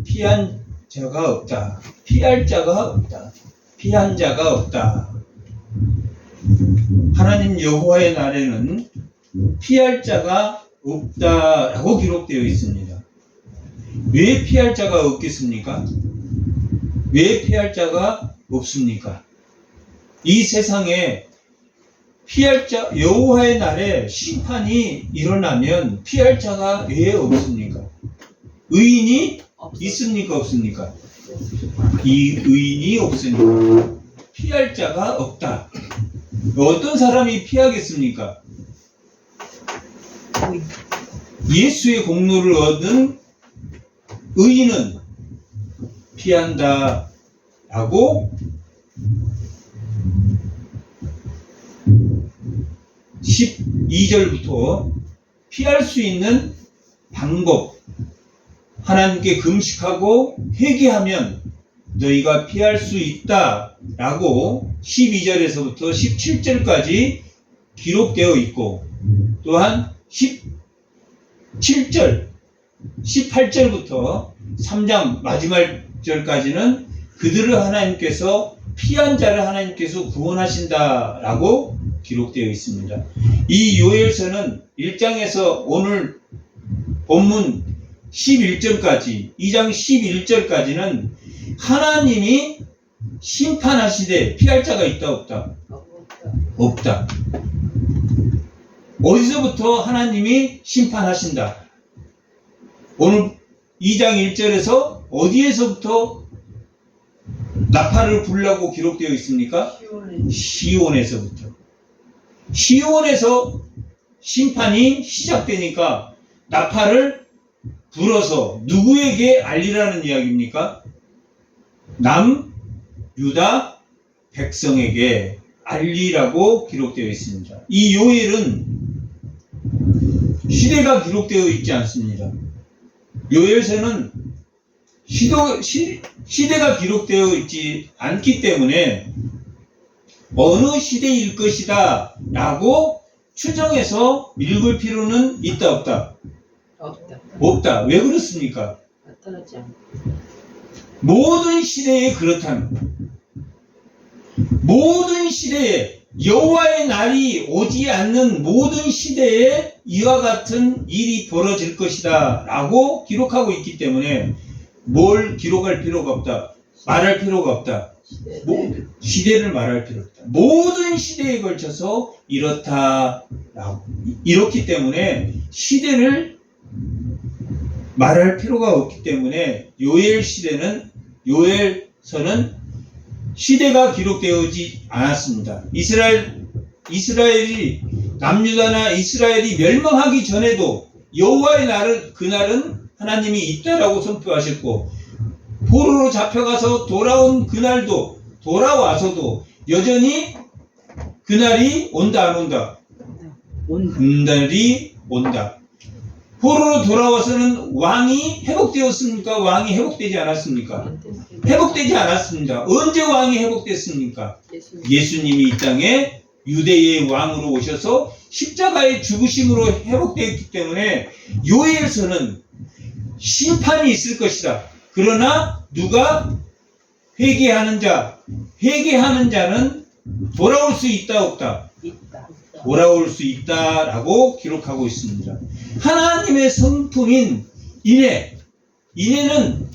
피한 자가 없다. 피할 자가 없다. 피한 자가 없다. 하나님 여호와의 날에는 피할 자가 없다라고 기록되어 있습니다. 왜 피할 자가 없겠습니까? 왜 피할 자가 없습니까? 이 세상에 피할 자, 여호와의 날에 심판이 일어나면 피할 자가 왜 없습니까? 의인이 있습니까? 없습니까? 이 의인이 없으니까 피할 자가 없다. 어떤 사람이 피하겠습니까? 예수의 공로를 얻은 의인은 피한다 라고 12절부터 피할 수 있는 방법, 하나님께 금식하고 회개하면 너희가 피할 수 있다 라고 12절에서부터 17절까지 기록되어 있고, 또한 17절, 18절부터 3장 마지막 절까지는 그들을 하나님께서 피한 자를 하나님께서 구원하신다 라고 기록되어 있습니다. 이 요엘서는 1장에서 오늘 본문 11절까지, 2장 11절까지는 하나님이 심판하시되 피할 자가 있다 없다? 없다. 어디서부터 하나님이 심판하신다? 오늘 2장 1절에서 어디에서부터 나팔을 불라고 기록되어 있습니까? 시온에서부터. 시온에서 심판이 시작되니까 나팔을 불어서 누구에게 알리라는 이야기입니까? 남유다 백성에게 알리라고 기록되어 있습니다. 이 요엘은 시대가 기록되어 있지 않습니다. 요엘서는 시대가 기록되어 있지 않기 때문에 어느 시대일 것이다 라고 추정해서 읽을 필요는 있다 없다? 없다. 왜 그렇습니까? 나타나지 않고. 모든 시대에 그렇다는 거예요. 모든 시대에 여호와의 날이 오지 않는 모든 시대에 이와 같은 일이 벌어질 것이다 라고 기록하고 있기 때문에 뭘 기록할 필요가 없다. 말할 필요가 없다. 시대를 말할 필요 없다. 모든 시대에 걸쳐서 이렇다라고. 이렇기 때문에 시대를 말할 필요가 없기 때문에 요엘서는 시대가 기록되어지 않았습니다. 이스라엘이 남유다나 이스라엘이 멸망하기 전에도 여호와의 날은 그날은 하나님이 있다라고 선포하셨고, 포로로 잡혀가서 돌아온 그날도 돌아와서도 여전히 그날이 온다 안 온다? 그날이 온다. 포로로 돌아와서는 왕이 회복되었습니까? 왕이 회복되지 않았습니까? 회복되지 않았습니다. 언제 왕이 회복됐습니까? 예수님이 이 땅에 유대의 왕으로 오셔서 십자가의 죽으심으로 회복되었기 때문에 요엘서는 심판이 있을 것이다. 그러나 누가 회개하는 자는 돌아올 수 있다 없다? 돌아올 수 있다라고 기록하고 있습니다. 하나님의 성품인 인애는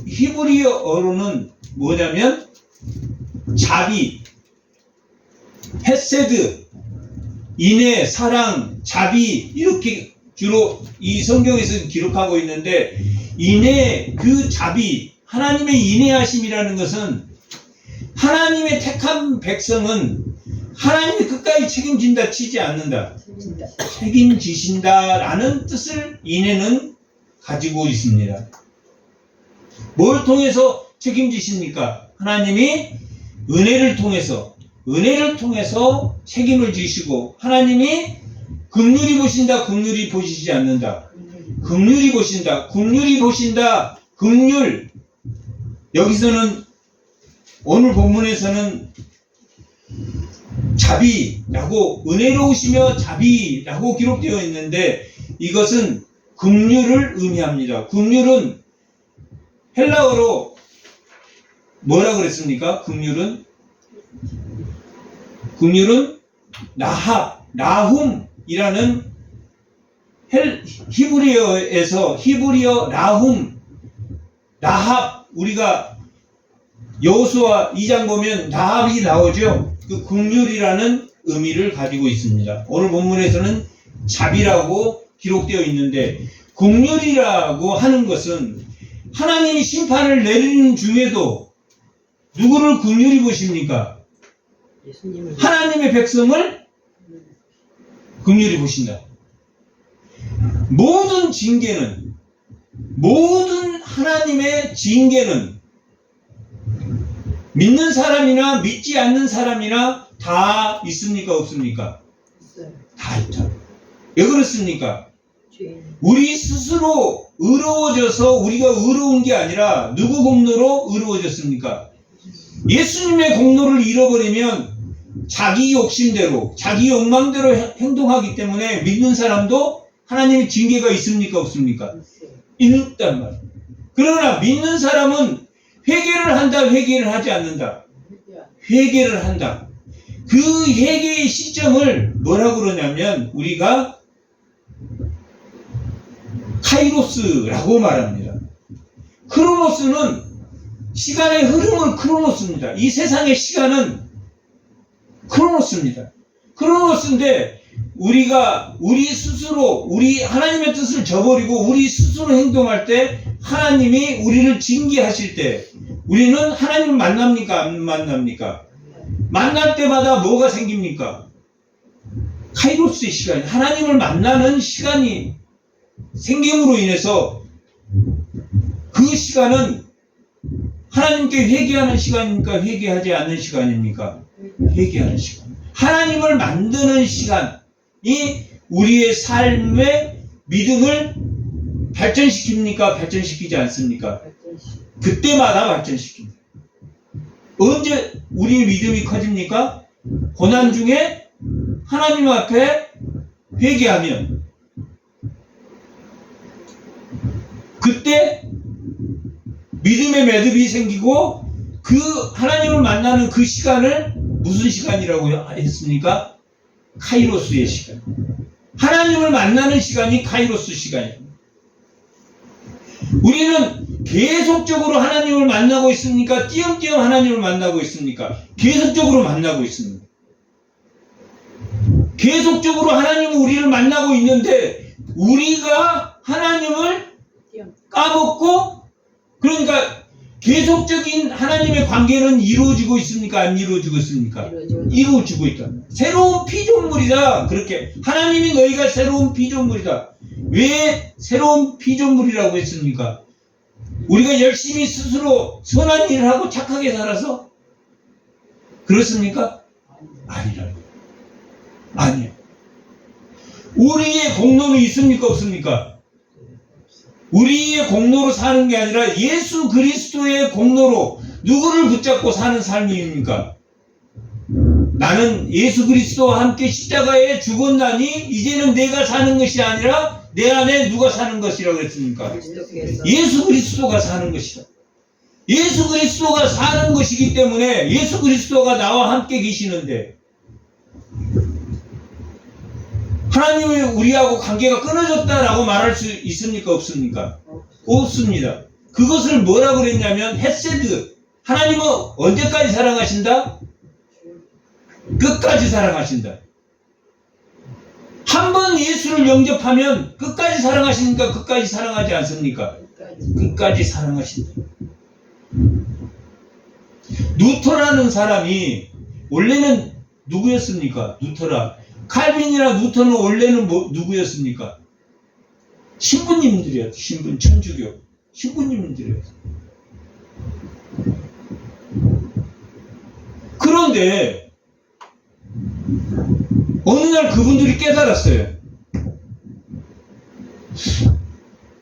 히브리어로는 뭐냐면 자비, 헤세드, 인애, 사랑, 자비, 이렇게 주로 이 성경에서 기록하고 있는데, 인애, 그 자비, 하나님의 인애하심이라는 것은 하나님의 택한 백성은 하나님이 끝까지 책임진다 치지 않는다. 책임지신다라는 뜻을 인애는 가지고 있습니다. 뭘 통해서 책임지십니까? 하나님이 은혜를 통해서 책임을 지시고, 하나님이 긍휼히 보신다, 긍휼히 보시지 않는다. 긍휼히 보신다, 긍휼. 여기서는 오늘 본문에서는 자비라고, 은혜로우시며 자비라고 기록되어 있는데, 이것은 긍휼을 의미합니다. 긍휼은 헬라어로 뭐라 그랬습니까? 긍휼은 나훔이라는 히브리어 나합, 우리가 여호수아 2장 보면 나합이 나오죠. 그 긍휼이라는 의미를 가지고 있습니다. 오늘 본문에서는 자비라고 기록되어 있는데, 긍휼이라고 하는 것은 하나님이 심판을 내리는 중에도 누구를 긍휼히 보십니까? 하나님의 백성을 긍휼히 보신다. 모든 하나님의 징계는 믿는 사람이나 믿지 않는 사람이나 다 있습니까? 없습니까? 다 있죠. 왜 그렇습니까? 우리 스스로 의로워져서 우리가 의로운 게 아니라 누구 공로로 의로워졌습니까? 예수님의 공로를 잃어버리면 자기 욕심대로, 자기 욕망대로 행동하기 때문에 믿는 사람도 하나님의 징계가 있습니까? 없습니까? 있단 말이에요. 그러나 믿는 사람은 회개를 한다, 회개를 하지 않는다. 회개를 한다. 그 회개의 시점을 뭐라고 그러냐면 우리가 카이로스라고 말합니다. 크로노스는 시간의 흐름을 크로노스입니다. 이 세상의 시간은 크로노스입니다. 크로노스인데 우리 스스로 하나님의 뜻을 저버리고 우리 스스로 행동할 때 하나님이 우리를 징계하실 때 우리는 하나님을 만납니까? 안 만납니까? 만날 때마다 뭐가 생깁니까? 카이로스의 시간이, 하나님을 만나는 시간이 생김으로 인해서 그 시간은 하나님께 회개하는 시간입니까? 회개하지 않는 시간입니까? 회개하는 시간. 하나님을 만드는 시간이 우리의 삶의 믿음을 발전시킵니까? 발전시키지 않습니까? 그때마다 발전시킵니다. 언제 우리의 믿음이 커집니까? 고난 중에 하나님 앞에 회개하면 그때 믿음의 매듭이 생기고 그 하나님을 만나는 그 시간을 무슨 시간이라고 했습니까? 카이로스의 시간. 하나님을 만나는 시간이 카이로스 시간입니다. 우리는 계속적으로 하나님을 만나고 있습니까? 띄엄띄엄 하나님을 만나고 있습니까? 계속적으로 만나고 있습니다. 계속적으로 하나님은 우리를 만나고 있는데 우리가 하나님을 까먹고, 그러니까 계속적인 하나님의 관계는 이루어지고 있습니까? 안 이루어지고 있습니까? 이루어지고 있다. 새로운 피조물이다. 그렇게 하나님이 너희가 새로운 피조물이다. 왜 새로운 피조물이라고 했습니까? 우리가 열심히 스스로 선한 일을 하고 착하게 살아서 그렇습니까? 아니에요. 우리의 공로는 있습니까? 없습니까? 우리의 공로로 사는 게 아니라 예수 그리스도의 공로로 누구를 붙잡고 사는 삶입니까? 나는 예수 그리스도와 함께 십자가에 죽었나니 이제는 내가 사는 것이 아니라 내 안에 누가 사는 것이라고 했습니까? 예수 그리스도가 사는 것이다. 예수 그리스도가 사는 것이기 때문에 예수 그리스도가 나와 함께 계시는데 하나님이 우리하고 관계가 끊어졌다라고 말할 수 있습니까? 없습니까? 없습니다. 그것을 뭐라고 그랬냐면 헤세드. 하나님은 언제까지 사랑하신다? 끝까지 사랑하신다. 한 번 예수를 영접하면 끝까지 사랑하십니까? 끝까지 사랑하지 않습니까? 끝까지 사랑하신다. 루터라는 사람이 원래는 누구였습니까? 루터라. 칼빈이나 루터는 원래는 누구였습니까? 신부님들이었어요. 천주교 신부님들이었어요. 그런데 어느 날 그분들이 깨달았어요.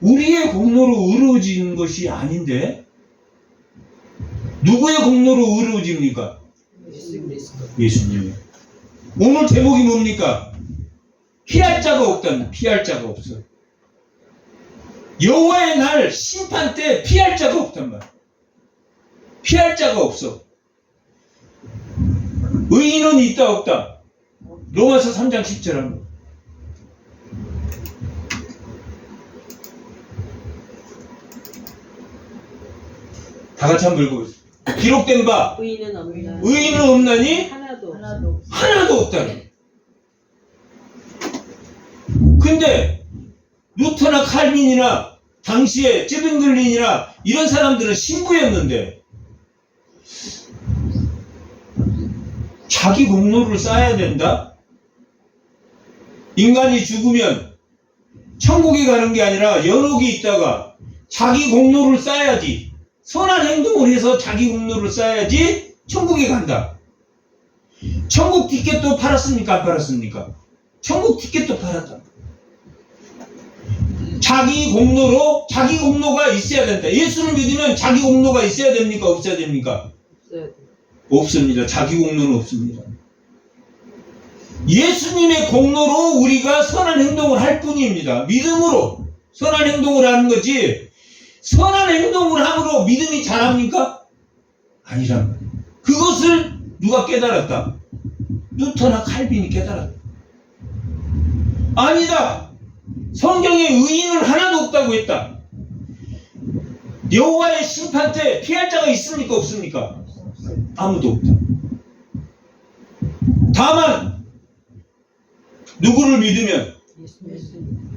우리의 공로로 의로워지는 것이 아닌데 누구의 공로로 의로워집니까? 예수님이요. 오늘 제목이 뭡니까? 피할 자가 없다는, 피할 자가 없어. 여호와의 날 심판 때 피할 자가 없단 말이야. 피할 자가 없어. 의인은 있다 없다. 로마서 3장 10절 합니다. 다 같이 한번 읽어보세요. 기록된 바 의인은 없나니 하나도 없다. 근데 루터나 칼빈이나 당시에 쯔빙글린이나 이런 사람들은 신부였는데 자기 공로를 쌓아야 된다? 인간이 죽으면 천국에 가는 게 아니라 연옥이 있다가 자기 공로를 쌓아야지, 선한 행동을 해서 자기 공로를 쌓아야지 천국에 간다. 천국 티켓도 팔았습니까? 안 팔았습니까? 천국 티켓도 팔았다. 자기 공로로, 자기 공로가 있어야 된다. 예수를 믿으면 자기 공로가 있어야 됩니까? 없어야 됩니까? 없습니다. 자기 공로는 없습니다. 예수님의 공로로 우리가 선한 행동을 할 뿐입니다. 믿음으로 선한 행동을 하는 거지, 선한 행동을 함으로 믿음이 자랍니까? 아니란 말이에요. 그것을 누가 깨달았다? 루터나 칼빈이 깨달았다. 아니다. 성경에 의인은 하나도 없다고 했다. 여호와의 심판 때 피할 자가 있습니까? 없습니까? 아무도 없다. 다만 누구를 믿으면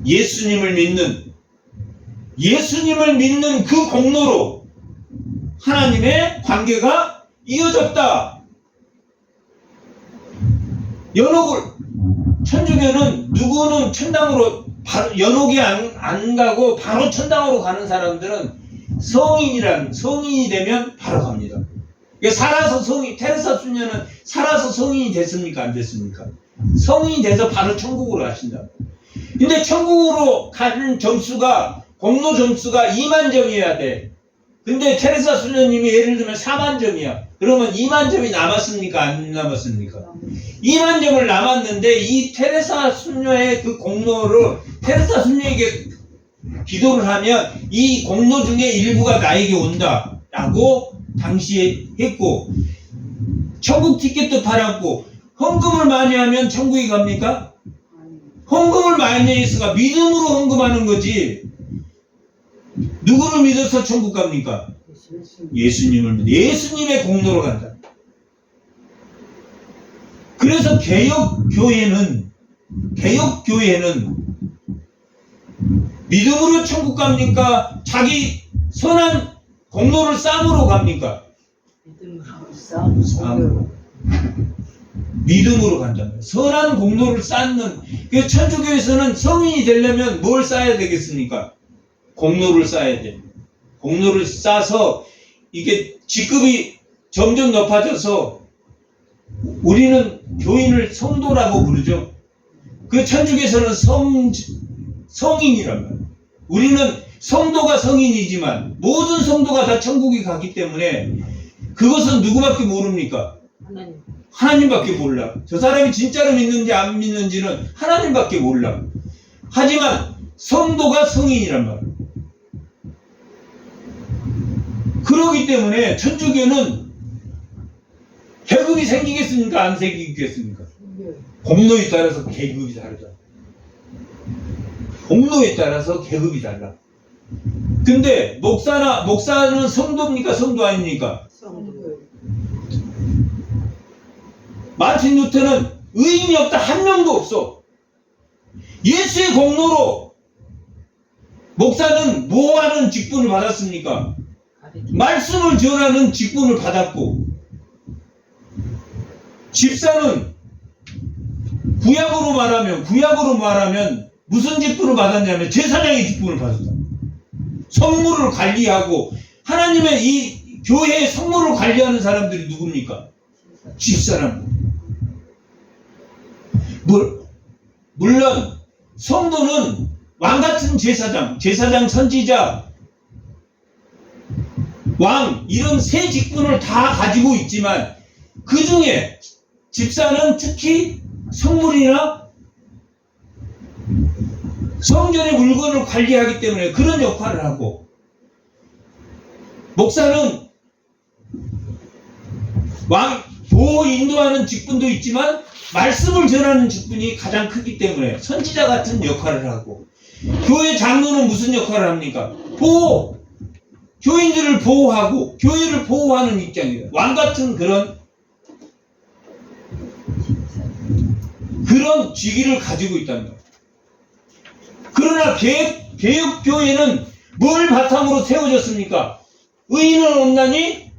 예수님을 믿는 그 공로로 하나님의 관계가 이어졌다. 연옥을, 천주교는 누구는 천당으로 바로 연옥이 안 가고 바로 천당으로 가는 사람들은 성인이 되면 바로 갑니다. 살아서 테레사 수녀는 살아서 성인이 됐습니까? 안 됐습니까? 성인이 돼서 바로 천국으로 가신다. 근데 천국으로 가는 점수가, 공로 점수가 2만 점이어야 돼. 근데 테레사 수녀님이 예를 들면 4만 점이야. 그러면 2만 점이 남았습니까? 안 남았습니까? 2만 점을 남았는데 이 테레사 수녀의 그 공로를 테레사 수녀에게 기도를 하면 이 공로 중에 일부가 나에게 온다 라고 당시에 했고, 천국 티켓도 팔았고, 헌금을 많이 하면 천국에 갑니까? 헌금을 많이 해서가 믿음으로 헌금하는 거지, 누구를 믿어서 천국 갑니까? 예수님을 믿어. 예수님의 공로로 간다. 그래서 개혁교회는 믿음으로 천국 갑니까? 자기 선한 공로를 쌓음으로 갑니까? 믿음으로 간다는, 선한 공로를 쌓는. 그 천주교에서는 성인이 되려면 뭘 쌓아야 되겠습니까? 공로를 쌓아야 돼. 공로를 쌓아서 이게 직급이 점점 높아져서 우리는 교인을 성도라고 부르죠. 그 천주교에서는 성인이란 말이에요. 우리는 성도가 성인이지만 모든 성도가 다 천국에 가기 때문에 그것은 누구밖에 모릅니까? 하나님밖에 몰라. 저 사람이 진짜로 믿는지 안 믿는지는 하나님밖에 몰라. 하지만 성도가 성인이란 말이에요. 그러기 때문에 천주교는 계급이 생기겠습니까? 안 생기겠습니까? 공로에 따라서 계급이 다르다. 공로에 따라서 계급이 달라. 근데 목사는 성도입니까? 성도 아닙니까? 성도. 마틴 루터는 의인이 없다, 한 명도 없어. 예수의 공로로 목사는 뭐하는 직분을 받았습니까? 말씀을 전하는 직분을 받았고, 집사는 구약으로 말하면 무슨 직분을 받았냐면 제사장의 직분을 받았다. 성물을 관리하고, 하나님의 이 교회의 성물을 관리하는 사람들이 누굽니까? 집사람. 물론 성도는 왕같은 제사장, 선지자, 왕, 이런 세 직분을 다 가지고 있지만 그 중에 집사는 특히 성물이나 성전의 물건을 관리하기 때문에 그런 역할을 하고, 목사는 보호 인도하는 직분도 있지만 말씀을 전하는 직분이 가장 크기 때문에 선지자 같은 역할을 하고, 교회 장로는 무슨 역할을 합니까? 교인들을 보호하고 교회를 보호하는 입장이에요. 왕 같은 그런 직위를 가지고 있다는 거예요. 그러나 개혁교회는 뭘 바탕으로 세워졌습니까? 의인은 없나니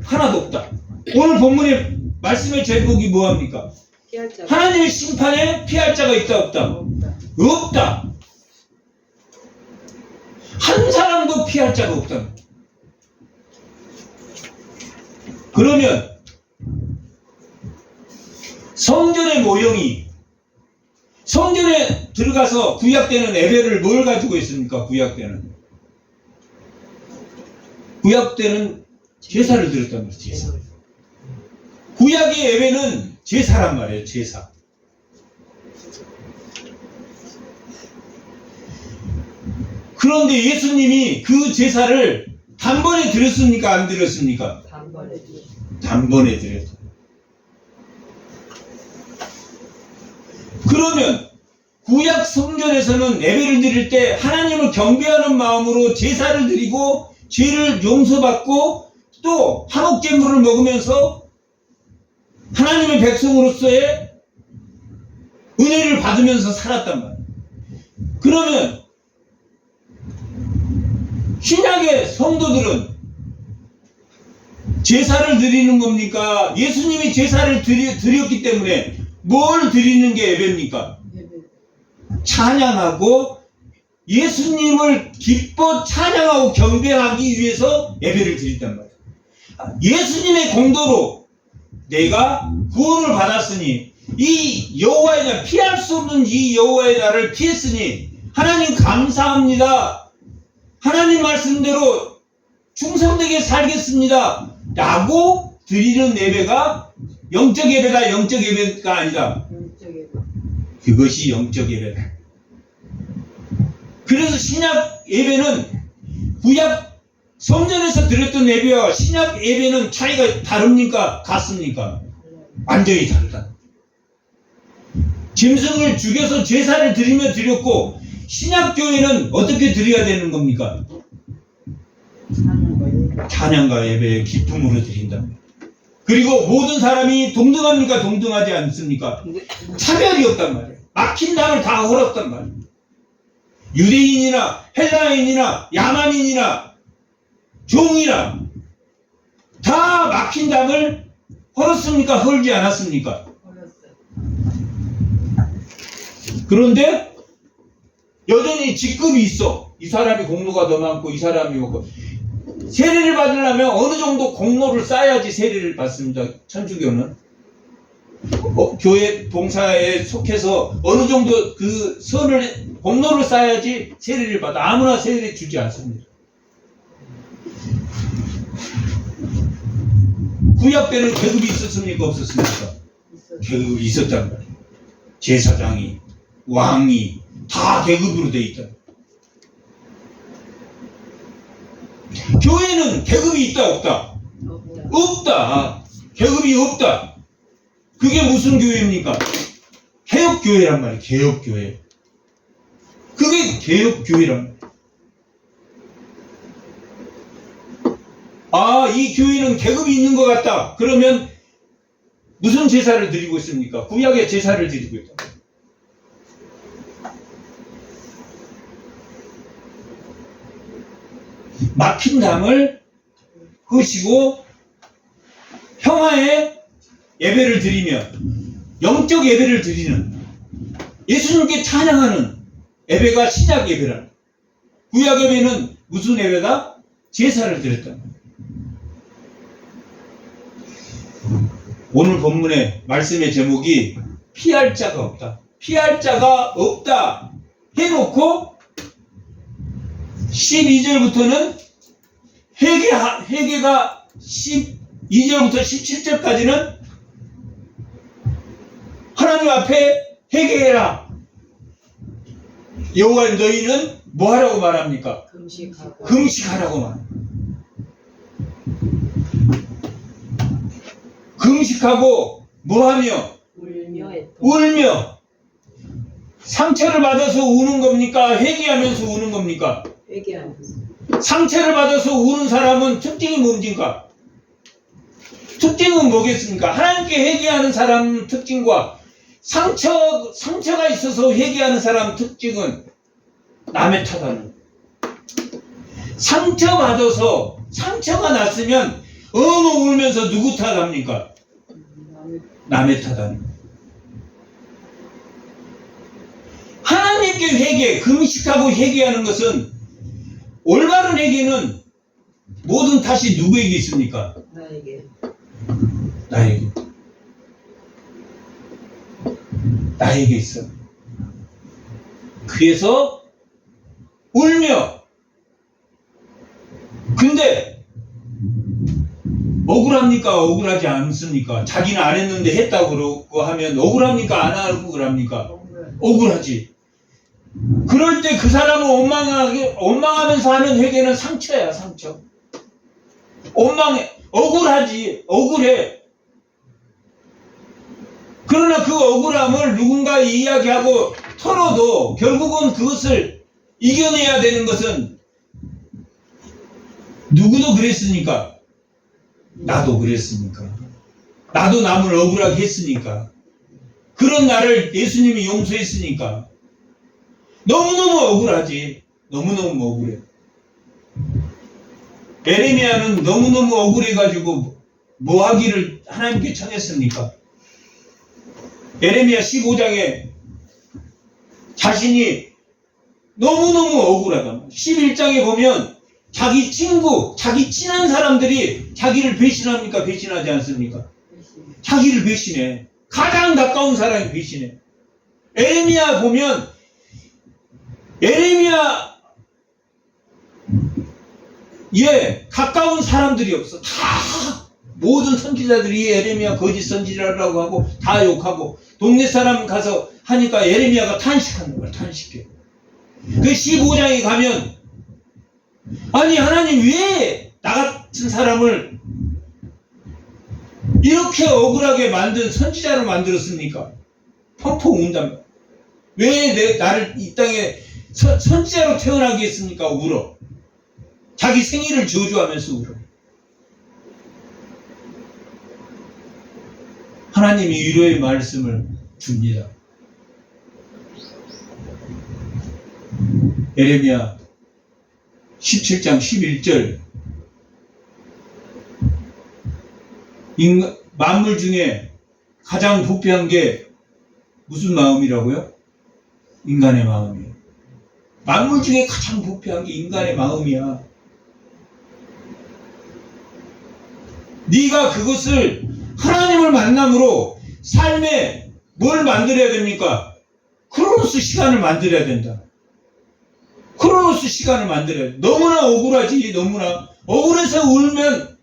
하나도 없다. 오늘 본문의 말씀의 제목이 뭐합니까? 하나님의 심판에 피할 자가 있다 없다? 없다. 한 사람도 피할 자가 없다. 그러면 성전의 모형이, 성전에 들어가서 구약 때는 예배를 뭘 가지고 있습니까? 구약 때는 제사를 드렸단 말이에요. 제사. 구약의 예배는 제사란 말이에요. 제사. 그런데 예수님이 그 제사를 단번에 드렸습니까? 안 드렸습니까? 단번에 드렸다. 그러면 구약 성전에서는 예배를 드릴 때 하나님을 경배하는 마음으로 제사를 드리고 죄를 용서받고 또 화목제물을 먹으면서 하나님의 백성으로서의 은혜를 받으면서 살았단 말이에요. 그러면 신약의 성도들은 제사를 드리는 겁니까? 예수님이 제사를 드렸기 때문에 뭘 드리는 게 예배입니까? 찬양하고 예수님을 기뻐 찬양하고 경배하기 위해서 예배를 드린단 말이에요. 예수님의 공로로 내가 구원을 받았으니, 이 여호와의 날, 피할 수 없는 이 여호와의 날을 피했으니 하나님 감사합니다, 하나님 말씀대로 충성되게 살겠습니다 라고 드리는 예배가 영적 예배다, 영적 예배가 아니다. 그것이 영적 예배다. 그래서 신약 예배는 구약 성전에서 드렸던 예배와 신약 예배는 차이가 다릅니까? 같습니까? 완전히 다르다. 짐승을 죽여서 제사를 드리며 드렸고, 신약 교회는 어떻게 드려야 되는 겁니까? 찬양과 예배의 기쁨으로 드린다. 그리고 모든 사람이 동등합니까? 동등하지 않습니까? 차별이 없단 말이에요. 막힌 담을 다 헐었단 말이에요. 유대인이나 헬라인이나 야만인이나 종이나 다 막힌 담을 헐었습니까? 헐지 않았습니까? 그런데 여전히 직급이 있어. 이 사람이 공로가 더 많고 이 사람이 없고. 세례를 받으려면 어느 정도 공로를 쌓아야지 세례를 받습니다. 천주교는 교회 봉사에 속해서 어느 정도 그 공로를 쌓아야지 세례를 받아. 아무나 세례를 주지 않습니다. 구약 때는 계급이 있었습니까? 없었습니까? 계급이 있었단 말이에요. 제사장이, 왕이 다 계급으로 돼 있다. 교회는 계급이 있다 없다? 없다. 계급이 없다. 그게 무슨 교회입니까? 개혁교회란 말이에요. 개혁교회. 그게 개혁교회란 말이에요. 아, 이 교회는 계급이 있는 것 같다. 그러면 무슨 제사를 드리고 있습니까? 구약의 제사를 드리고 있다. 막힌 담을 끄시고 평화의 예배를 드리며 영적 예배를 드리는, 예수님께 찬양하는 예배가 신약 예배라. 구약 예배는 무슨 예배다? 제사를 드렸다. 오늘 본문의 말씀의 제목이 피할 자가 없다. 피할 자가 없다 해놓고 12절부터는 회개가 12절부터 17절까지는 하나님 앞에 회개해라. 여호와 너희는 뭐 하라고 말합니까? 금식하고 금식하라고 말합니다. 금식하고 뭐하며? 울며. 상처를 받아서 우는 겁니까? 회개하면서 우는 겁니까? 회개하면서. 상처를 받아서 우는 사람은 특징이 뭡니까? 특징은 뭐겠습니까? 하나님께 회개하는 사람 특징과 상처가 있어서 회개하는 사람 특징은 남의 탓하는. 상처받아서 상처가 났으면 엉엉 울면서 누구 탓합니까? 남의 탓하는. 하나님께 회개, 금식하고 회개하는 것은 올바른 회개는 모든 탓이 누구에게 있습니까? 나에게. 나에게 있어. 그래서 울며. 근데 억울합니까? 억울하지 않습니까? 자기는 안 했는데 했다고 그러고 하면 억울합니까? 안 하고 그럽니까? 억울하지. 그럴 때 그 사람을 원망하면서 하는 회개는 상처야, 상처. 원망해. 억울하지. 억울해. 그러나 그 억울함을 누군가 이야기하고 털어도 결국은 그것을 이겨내야 되는 것은 누구도 그랬으니까. 나도 그랬으니까. 나도 남을 억울하게 했으니까. 그런 나를 예수님이 용서했으니까. 너무너무 억울하지. 너무너무 억울해. 에레미야는 너무너무 억울해가지고 뭐 하기를 하나님께 청했습니까? 에레미야 15장에 자신이 너무너무 억울하다. 11장에 보면 자기 친구, 자기 친한 사람들이 자기를 배신합니까? 배신하지 않습니까? 자기를 배신해. 가장 가까운 사람이 배신해. 에레미야 보면 에레미야 가까운 사람들이 없어. 다 모든 선지자들이 에레미야 거짓 선지자라고 하고 다 욕하고 동네 사람 가서 하니까 에레미야가 탄식하는 거야. 탄식해. 그 15장에 가면 아니 하나님 왜 나 같은 사람을 이렇게 억울하게 만든 선지자로 만들었습니까? 펑펑 운단 말이야. 왜 나를 이 땅에 선지자로 태어나게 했습니까? 울어. 자기 생일을 저주하면서 울어. 하나님이 위로의 말씀을 줍니다. 에레미야 17장 11절 만물 중에 가장 부패한 게 무슨 마음이라고요? 인간의 마음이에요. 만물 중에 가장 부패한 게 인간의 마음이야. 네가 그것을 하나님을 만남으로 삶에 뭘 만들어야 됩니까? 크로노스 시간을 만들어야 된다. 크로노스 시간을 만들어야 돼. 너무나 억울하지. 너무나 억울해서 울면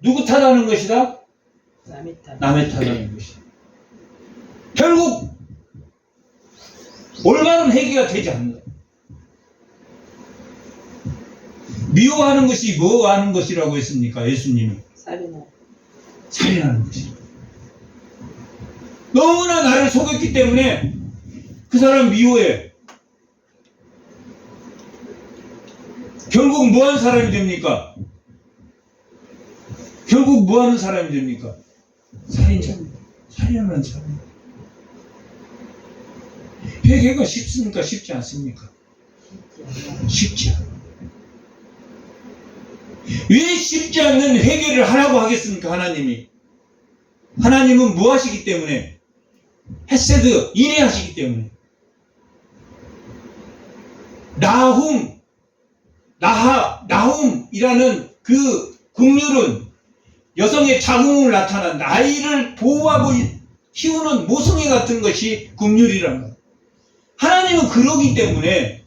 누구 탓하는 것이다? 남의 탓하는 것이다. 결국 올바른 회개가 되지 않는다. 미워하는 것이 뭐 하는 것이라고 했습니까? 예수님이 살인하는 것이다. 너무나 나를 속였기 때문에 그 사람 미워해. 결국 뭐 하는 사람이 됩니까? 결국 뭐 하는 사람이 됩니까? 살인자입니다. 살인하는 사람. 회개가 쉽습니까? 쉽지 않습니까? 쉽지 않아요. 왜 쉽지 않는 회개를 하라고 하겠습니까? 하나님이. 하나님은 뭐 하시기 때문에? 헤세드, 인내하시기 때문에. 나훔이라는 그 국률은 여성의 자궁을 나타난 아이를 보호하고 키우는 모성애 같은 것이 국률이란 말이에요. 하나님은 그러기 때문에,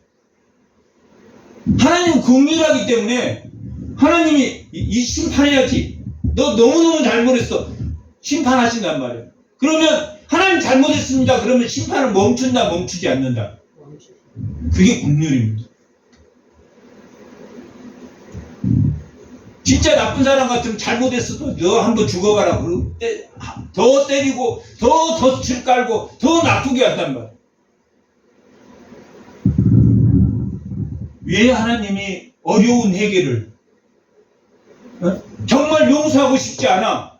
하나님은 국률하기 때문에 하나님이 이 심판해야지. 너 너무너무 잘못했어. 심판하신단 말이에요. 그러면 하나님 잘못했습니다. 그러면 심판을 멈춘다, 멈추지 않는다? 그게 국률입니다. 진짜 나쁜 사람 같으면 잘못했어도 너 한번 죽어가라. 그러고 더 때리고 더 덫을 깔고 더 나쁘게 한단 말이야. 왜 하나님이 어려운 해결을 정말 용서하고 싶지 않아.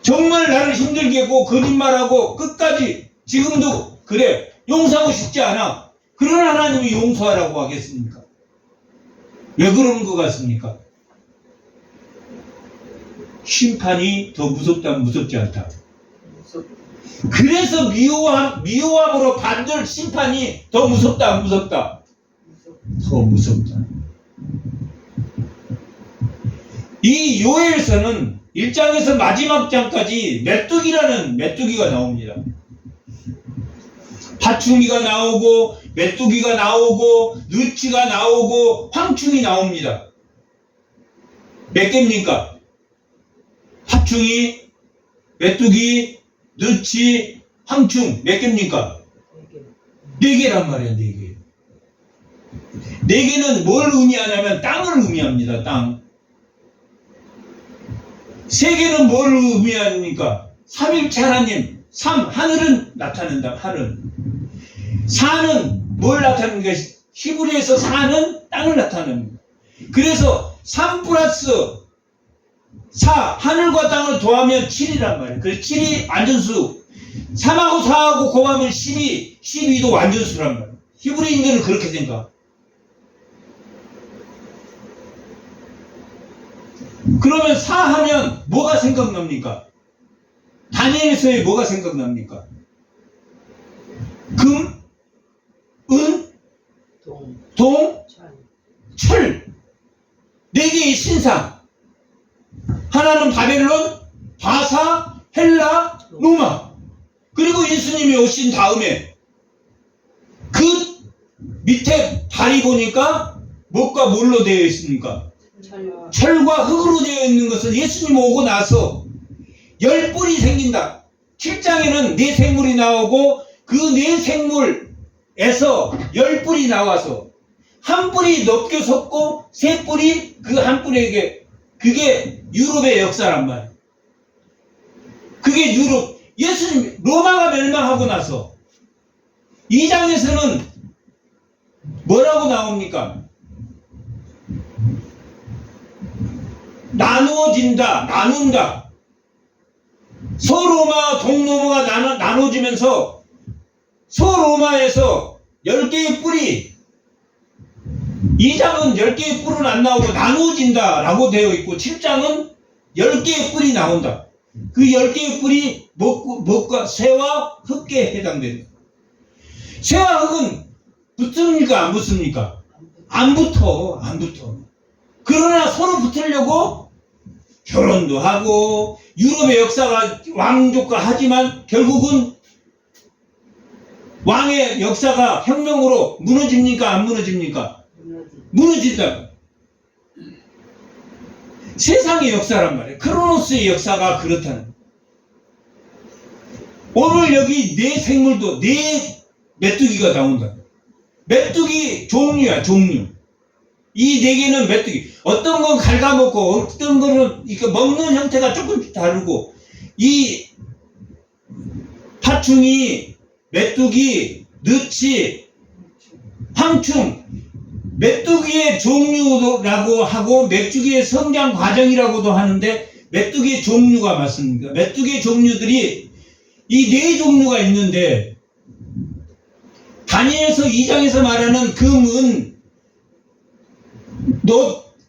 정말 나를 힘들게 하고 거짓말하고 끝까지 지금도 그래 용서하고 싶지 않아. 그런 하나님이 용서하라고 하겠습니까? 왜 그러는 것 같습니까? 심판이 더 무섭다 무섭지 않다. 그래서 미워함으로 받을 심판이 더 무섭다 안 무섭다? 더 무섭다. 이 요엘서는 1장에서 마지막 장까지 메뚜기라는 메뚜기가 나옵니다. 파충기가 나오고 메뚜기가 나오고 느치가 나오고 황충이 나옵니다. 몇 개입니까? 파충이, 메뚜기, 느치, 황충 몇 개입니까? 4개란 말이야. 4개. 4개는 뭘 의미하냐면 땅을 의미합니다. 땅. 3개는 뭘 의미합니까? 삼일체 하나님, 하늘은 나타낸다. 하늘. 4는 뭘 나타내는 게 히브리에서 4는 땅을 나타냅니다. 그래서 3 플러스 4, 하늘과 땅을 더하면 7이란 말이에요. 그래서 7이 완전수. 3하고 4하고 곱하면 12도 완전수란 말이에요. 히브리인들은 그렇게 생각. 그러면 4 하면 뭐가 생각납니까? 다니엘서에 뭐가 생각납니까? 금, 은, 동, 철. 4개의 신상. 하나는 바벨론, 바사, 헬라, 로마. 그리고 예수님이 오신 다음에 그 밑에 다리 보니까 뭐가 뭘로 되어 있습니까? 철과 흙으로 되어 있는 것은 예수님 오고 나서 10뿔이 생긴다. 7장에는 4생물이 나오고 그 4생물에서 10뿔이 나와서 한 뿔이 넘겨 섰고 3뿔이 그 한 뿔에게, 그게 유럽의 역사란 말이에요. 그게 유럽. 예수님 로마가 멸망하고 나서 2장에서는 뭐라고 나옵니까? 나누어진다, 나눈다. 서로마, 동로마가 나눠지면서 서로마에서 10개의 뿔이, 2장은 10개의 뿔은 안 나오고 나누어진다 라고 되어 있고 7장은 10개의 뿔이 나온다. 그 10개의 뿔이 먹과 새와 흙에 해당된다. 새와 흙은 붙습니까? 안 붙습니까? 안 붙어. 그러나 서로 붙으려고 결혼도 하고 유럽의 역사가 왕족과 하지만 결국은 왕의 역사가 혁명으로 무너집니까? 안 무너집니까? 무너진다. 세상의 역사란 말이에요. 크로노스의 역사가 그렇다는. 오늘 여기 4생물도 4 메뚜기가 나온다. 메뚜기 종류야, 종류. 이 4개는 메뚜기. 어떤 건 갉아먹고 어떤 거는 이렇게 먹는 형태가 조금씩 다르고, 이 파충이, 메뚜기, 느치, 황충, 메뚜기의 종류라고 하고 메뚜기의 성장 과정이라고도 하는데 메뚜기의 종류가 맞습니다. 메뚜기의 종류들이 이 4종류가 있는데, 다니엘서 2장에서 말하는 금은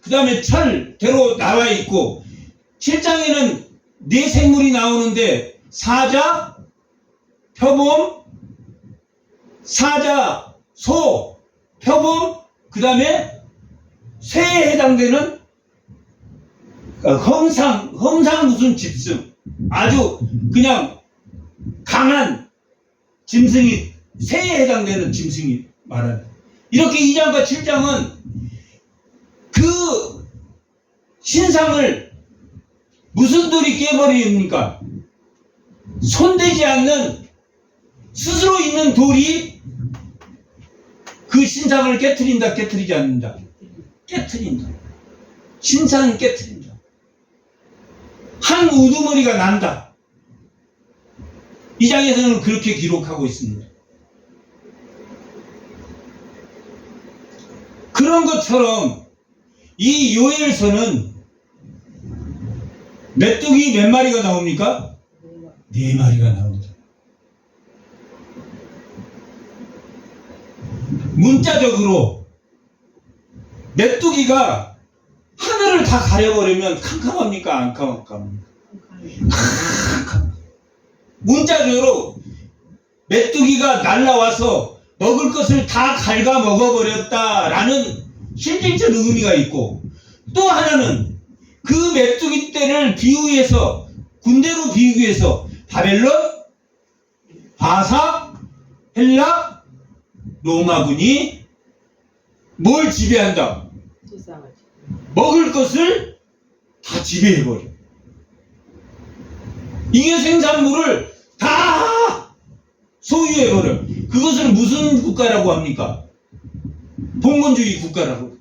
그 다음에 철대로 나와 있고, 7장에는 4생물이 나오는데 사자, 표범, 사자, 소, 표범, 그 다음에 새에 해당되는 hom상 무슨 짐승, 아주 그냥 강한 짐승이, 새에 해당되는 짐승이 말하는. 이렇게 2장과 7장은 그 신상을 무슨 돌이 깨버립니까? 손대지 않는 스스로 있는 돌이 신상을 깨트린다, 깨트리지 않는다? 깨트린다. 신상은 깨트린다. 한 우두머리가 난다. 이 장에서는 그렇게 기록하고 있습니다. 그런 것처럼 이 요엘서는 메뚜기 몇 마리가 나옵니까? 4마리가 나옵니다. 문자적으로 메뚜기가 하늘을 다 가려버리면 캄캄합니까? 안 캄캄합니까? 문자적으로 메뚜기가 날라와서 먹을 것을 다 갉아 먹어버렸다라는 실질적 의미가 있고, 또 하나는 그 메뚜기 떼를 비유해서, 군대로 비유해서 바벨론, 바사, 헬라, 로마군이 뭘 지배한다? 먹을 것을 다 지배해버려. 잉여 생산물을 다 소유해버려. 그것을 무슨 국가라고 합니까? 봉건주의 국가라고.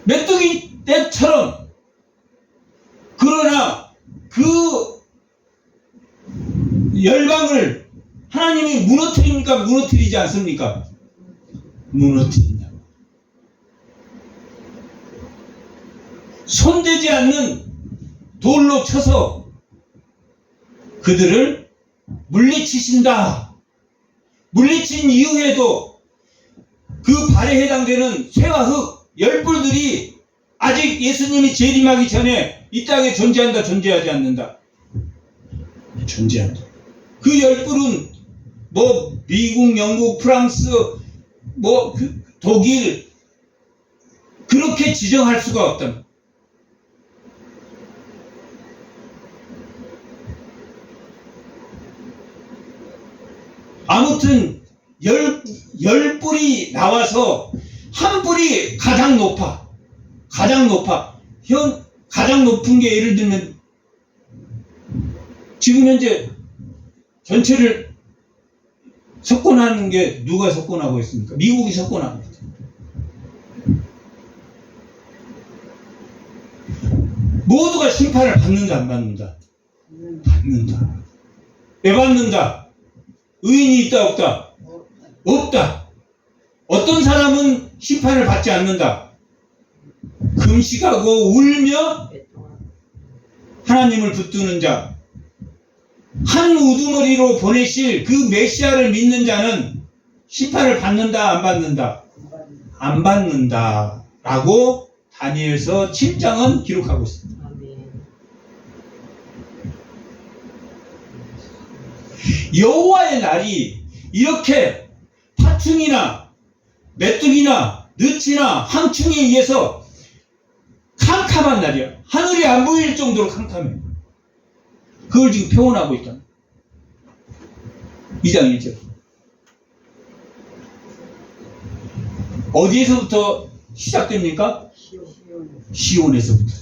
메뚜기 떼처럼. 그러나 그 열방을 하나님이 무너뜨립니까? 무너뜨리지 않습니까? 무너뜨린다. 손대지 않는 돌로 쳐서 그들을 물리치신다. 물리친 이후에도 그 발에 해당되는 쇠와 흙, 열불들이 아직 예수님이 재림하기 전에 이 땅에 존재한다, 존재하지 않는다? 존재한다. 그 열불은 뭐 미국, 영국, 프랑스, 뭐 독일, 그렇게 지정할 수가 없다. 아무튼 열 뿔이 나와서 한 뿔이 가장 높아. 가장 높아. 가장 높은 게 예를 들면 지금 현재 전체를 석권하는 게 누가 석권하고 있습니까? 미국이 석권하고 있습니다. 모두가 심판을 받는다, 안 받는다? 받는다. 왜 받는다? 의인이 있다, 없다? 없다. 어떤 사람은 심판을 받지 않는다. 금식하고 울며 하나님을 붙드는 자, 한 우두머리로 보내실 그 메시아를 믿는 자는 심판을 받는다, 안 받는다? 안 받는다 라고 다니엘서 7장은 기록하고 있습니다. 여호와의 날이 이렇게 파충이나 메뚜기나 느치나 황충에 의해서 캄캄한 날이야. 하늘이 안 보일 정도로 캄캄해. 그걸 지금 표현하고 있다. 2장 1절. 어디에서부터 시작됩니까? 시온에서부터.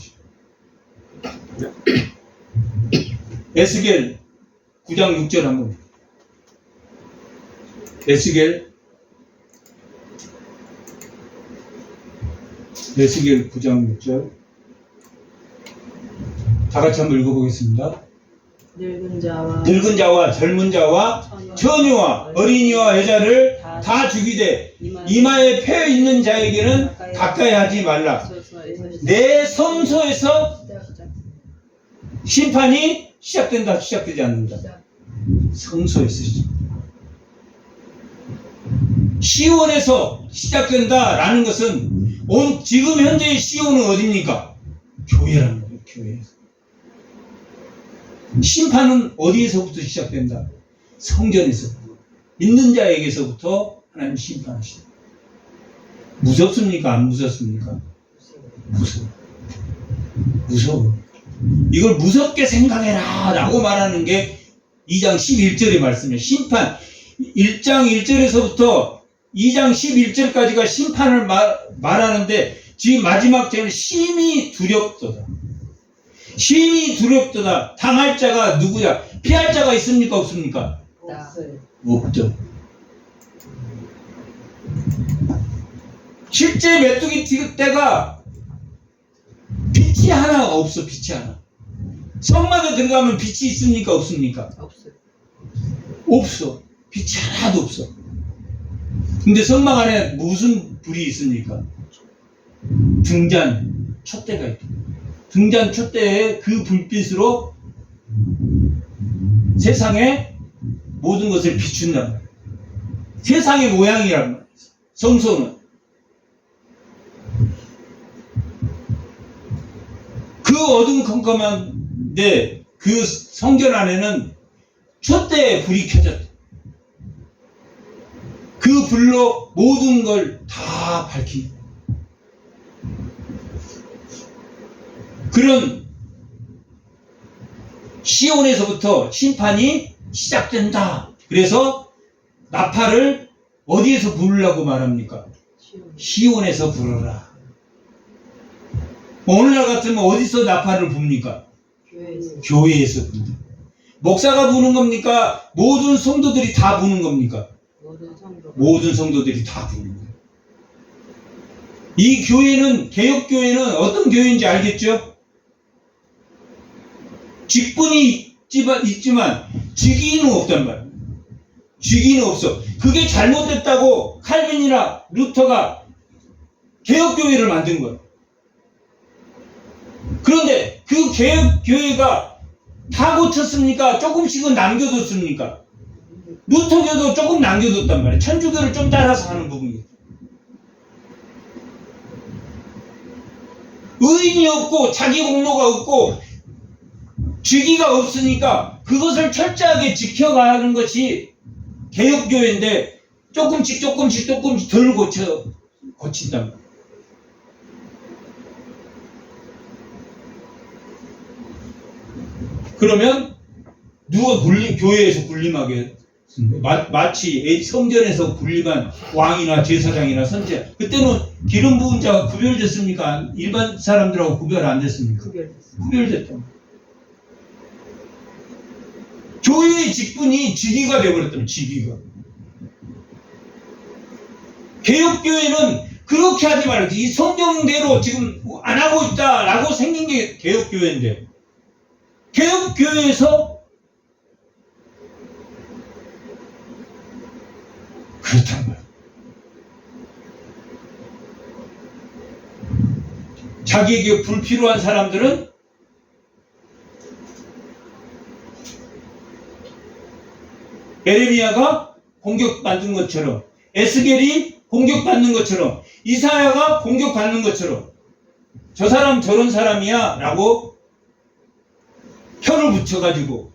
에스겔 9장 6절 한번. 에스겔 9장 6절. 다 같이 한번 읽어보겠습니다. 늙은 자와 젊은 자와 처녀와 어린이와 여자를 다 죽이되 이마에 펴 있는 자에게는 가까이 하지 말라. 내 성소에서 심판이 시작된다, 시작되지 않는다? 성소에서 시온에서 시작된다라는 것은 지금 현재의 시온은 어디입니까? 교회라는 거예요. 교회에서. 심판은 어디에서부터 시작된다? 성전에서부터. 믿는 자에게서부터 하나님 심판하신다. 무섭습니까? 안 무섭습니까? 무서워. 이걸 무섭게 생각해라 라고 말하는 게 2장 11절의 말씀이에요. 심판 1장 1절에서부터 2장 11절까지가 심판을 말하는데 지금 마지막 절은 심히 두렵도다. 심히 두렵도다. 당할 자가 누구야? 피할 자가 있습니까? 없습니까? 없어요. 없죠. 실제 메뚜기 떼가 빛이 하나 없어. 빛이 하나. 성막에 들어가면 빛이 있습니까? 없습니까? 없어요. 없어. 빛이 하나도 없어. 근데 성막 안에 무슨 불이 있습니까? 등잔 촛대가 있다. 등잔 촛대의 그 불빛으로 세상의 모든 것을 비춘단 말이에요. 세상의 모양이란 말이에요. 성소는. 그 어둠컴컴한데 그 성전 안에는 촛대에 불이 켜졌다. 그 불로 모든 걸 다 밝힌다. 그런 시온에서부터 심판이 시작된다. 그래서 나팔을 어디에서 부르라고 말합니까? 시온에서 부르라. 오늘날 같으면 어디서 나팔을 붑니까? 교회에서 부른다. 목사가 부는 겁니까? 모든 성도들이 다 부는 겁니까? 모든 성도들이 다 부는 거예요. 이 교회는, 개혁교회는 어떤 교회인지 알겠죠? 직분이 있지만 직위는 없단 말이에요. 직위는 없어. 그게 잘못됐다고 칼빈이나 루터가 개혁교회를 만든 거예요. 그런데 그 개혁교회가 다 고쳤습니까? 조금씩은 남겨뒀습니까? 루터교도 조금 남겨뒀단 말이에요. 천주교를 좀 따라서 하는 부분이에요. 의인이 없고 자기 공로가 없고 직위가 없으니까 그것을 철저하게 지켜가는 것이 개혁교회인데 조금씩 덜 고친단 말이에요. 그러면 누가 교회에서 군림하게 마치 성전에서 군림한 왕이나 제사장이나 선지자, 그때는 기름 부은 자가 구별됐습니까? 일반 사람들하고 구별 안 됐습니까? 구별됐다. 교회의 직분이 직위가 되어버렸다면, 직위가. 개혁교회는 그렇게 하지 말고 이 성경대로 지금 안 하고 있다라고 생긴 게 개혁교회인데, 개혁교회에서 그렇단 말이에요. 자기에게 불필요한 사람들은 에레미야가 공격받는 것처럼, 에스겔이 공격받는 것처럼, 이사야가 공격받는 것처럼 저 사람 저런 사람이야 라고 혀를 붙여가지고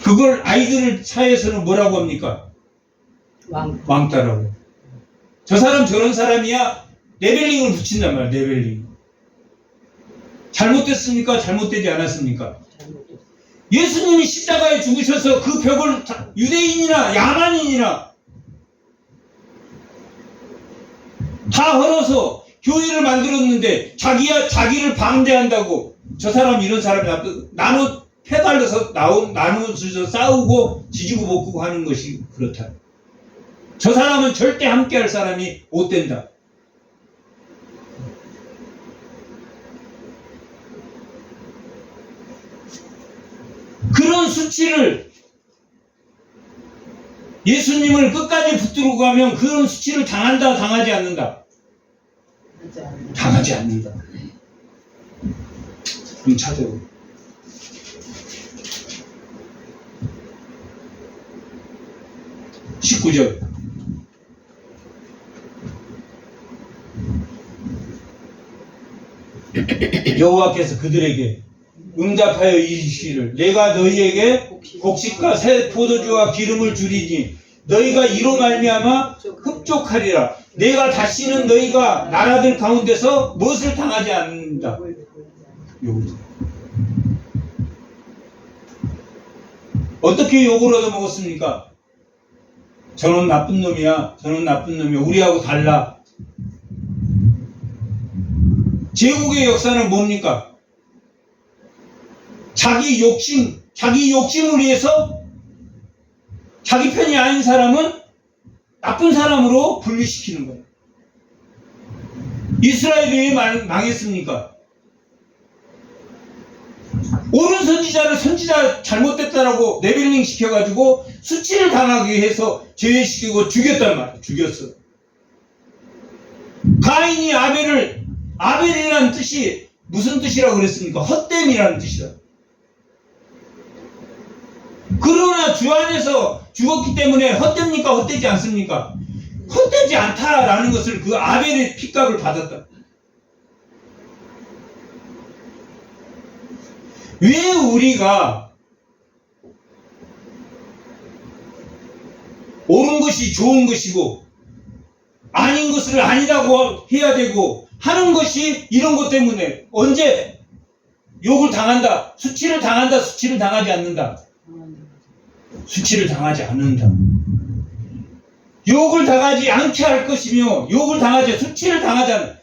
그걸 아이들 사이에서는 뭐라고 합니까? 왕따라고. 저 사람 저런 사람이야. 레벨링을 붙인단 말이야. 레벨링. 잘못됐습니까? 잘못되지 않았습니까? 예수님이 십자가에 죽으셔서 그 벽을 유대인이나 야만인이나 다 헐어서 교회를 만들었는데 자기를 방대한다고 저 사람 이런 사람이 나눠 패달려서 나누어서 싸우고 지지고 볶고 하는 것이 그렇다. 저 사람은 절대 함께할 사람이 못 된다. 그런 수치를 예수님을 끝까지 붙들고 가면 그런 수치를 당한다, 당하지 않는다? 당하지 않는다. 그럼 찾아보. 19절. 여호와께서 그들에게 응답하여 이르시기를 내가 너희에게 곡식과 새 포도주와 기름을 주리니 너희가 이로 말미암아 흡족하리라. 내가 다시는 너희가 나라들 가운데서 무엇을 당하지 않는다. 어떻게 욕을 얻어먹었습니까? 저는 나쁜 놈이야. 저는 나쁜 놈이야. 우리하고 달라. 제국의 역사는 뭡니까? 자기 욕심을 위해서 자기 편이 아닌 사람은 나쁜 사람으로 분류시키는 거예요. 이스라엘이 왜 망했습니까? 옳은 선지자 잘못됐다라고 레벨링 시켜가지고 수치를 당하기 위해서 제외시키고 죽였단 말이에요. 죽였어. 가인이 아벨이라는 뜻이 무슨 뜻이라고 그랬습니까? 헛됨이라는 뜻이다. 그러나 주 안에서 죽었기 때문에 헛됩니까? 헛되지 않습니까? 헛되지 않다라는 것을 그 아벨의 핏값을 받았다. 왜 우리가 옳은 것이 좋은 것이고 아닌 것을 아니라고 해야 되고 하는 것이 이런 것 때문에 언제 욕을 당한다, 수치를 당한다, 수치를 당하지 않는다. 수치를 당하지 않는다. 욕을 당하지 않게 할 것이며 욕을 당하지, 수치를 당하지 않는.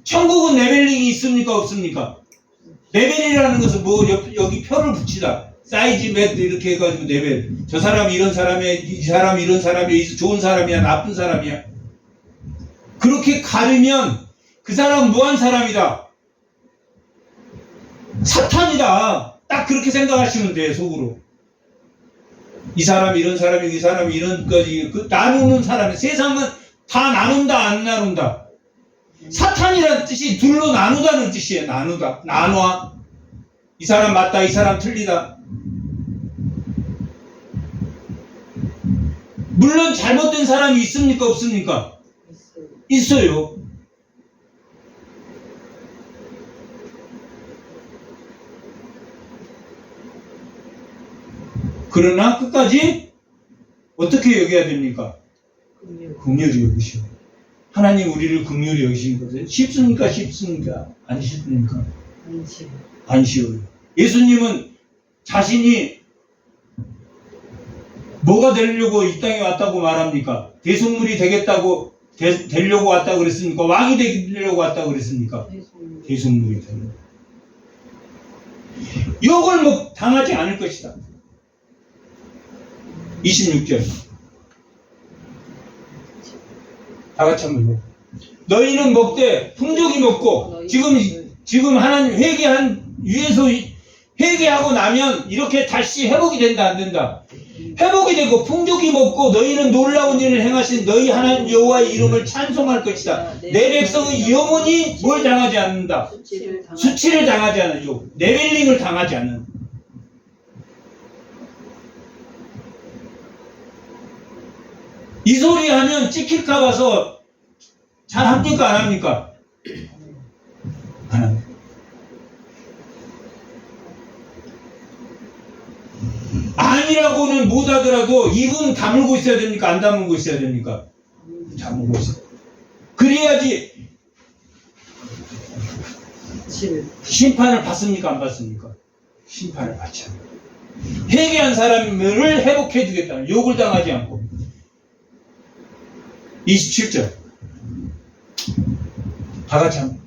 천국은 레벨링이 있습니까? 없습니까? 레벨이라는 것은 뭐 여기 표를 붙이다. 사이즈 맷 이렇게 해가지고 레벨. 저 사람이 이런 사람이야, 이 사람이 이런 사람이야, 좋은 사람이야, 나쁜 사람이야. 그렇게 가르면 그 사람은 뭐한 사람이다? 사탄이다. 딱 그렇게 생각하시면 돼요, 속으로. 이 사람이 이런 사람이고 이 사람이 이런 거지. 그 나누는 사람이 세상은 다 나눈다 안 나눈다. 사탄이라는 뜻이 둘로 나누다는 뜻이에요. 나누다. 나눠. 이 사람 맞다. 이 사람 틀리다. 물론 잘못된 사람이 있습니까? 없습니까? 있어요. 그러나 끝까지 어떻게 여겨야 됩니까? 긍휼히 여기시오. 하나님 우리를 긍휼히 여기신 것은 쉽습니까? 쉽습니까? 안 쉽습니까? 안 쉬워요. 예수님은 자신이 뭐가 되려고 이 땅에 왔다고 말합니까? 대속물이 되겠다고 되려고 왔다고 그랬습니까? 왕이 되려고 왔다고 그랬습니까? 대속물이 되려고. 욕을 당하지 않을 것이다. 26절. 다 같이 한번 읽어. 너희는 먹되 풍족이 먹고 지금 하나님 위에서 회개하고 나면 이렇게 다시 회복이 된다 안 된다? 회복이 되고 풍족이 먹고 너희는 놀라운 일을 행하신 너희 하나님 여호와의 이름을 찬송할 것이다. 내 백성은 영원히 뭘 당하지 않는다? 수치를 당하지 않는 욕, 레벨링을 당하지 않는. 이 소리 하면 찍힐까 봐서 잘 합니까? 안 합니까? 안 합니다. 아니라고는 못하더라도 입은 다물고 있어야 됩니까? 안 다물고 있어야 됩니까? 다물고 있어요. 그래야지 심판을 받습니까? 안 받습니까? 심판을 받죠. 회개한 사람을 회복해 주겠다. 욕을 당하지 않고. 27절. 다 같이 한번.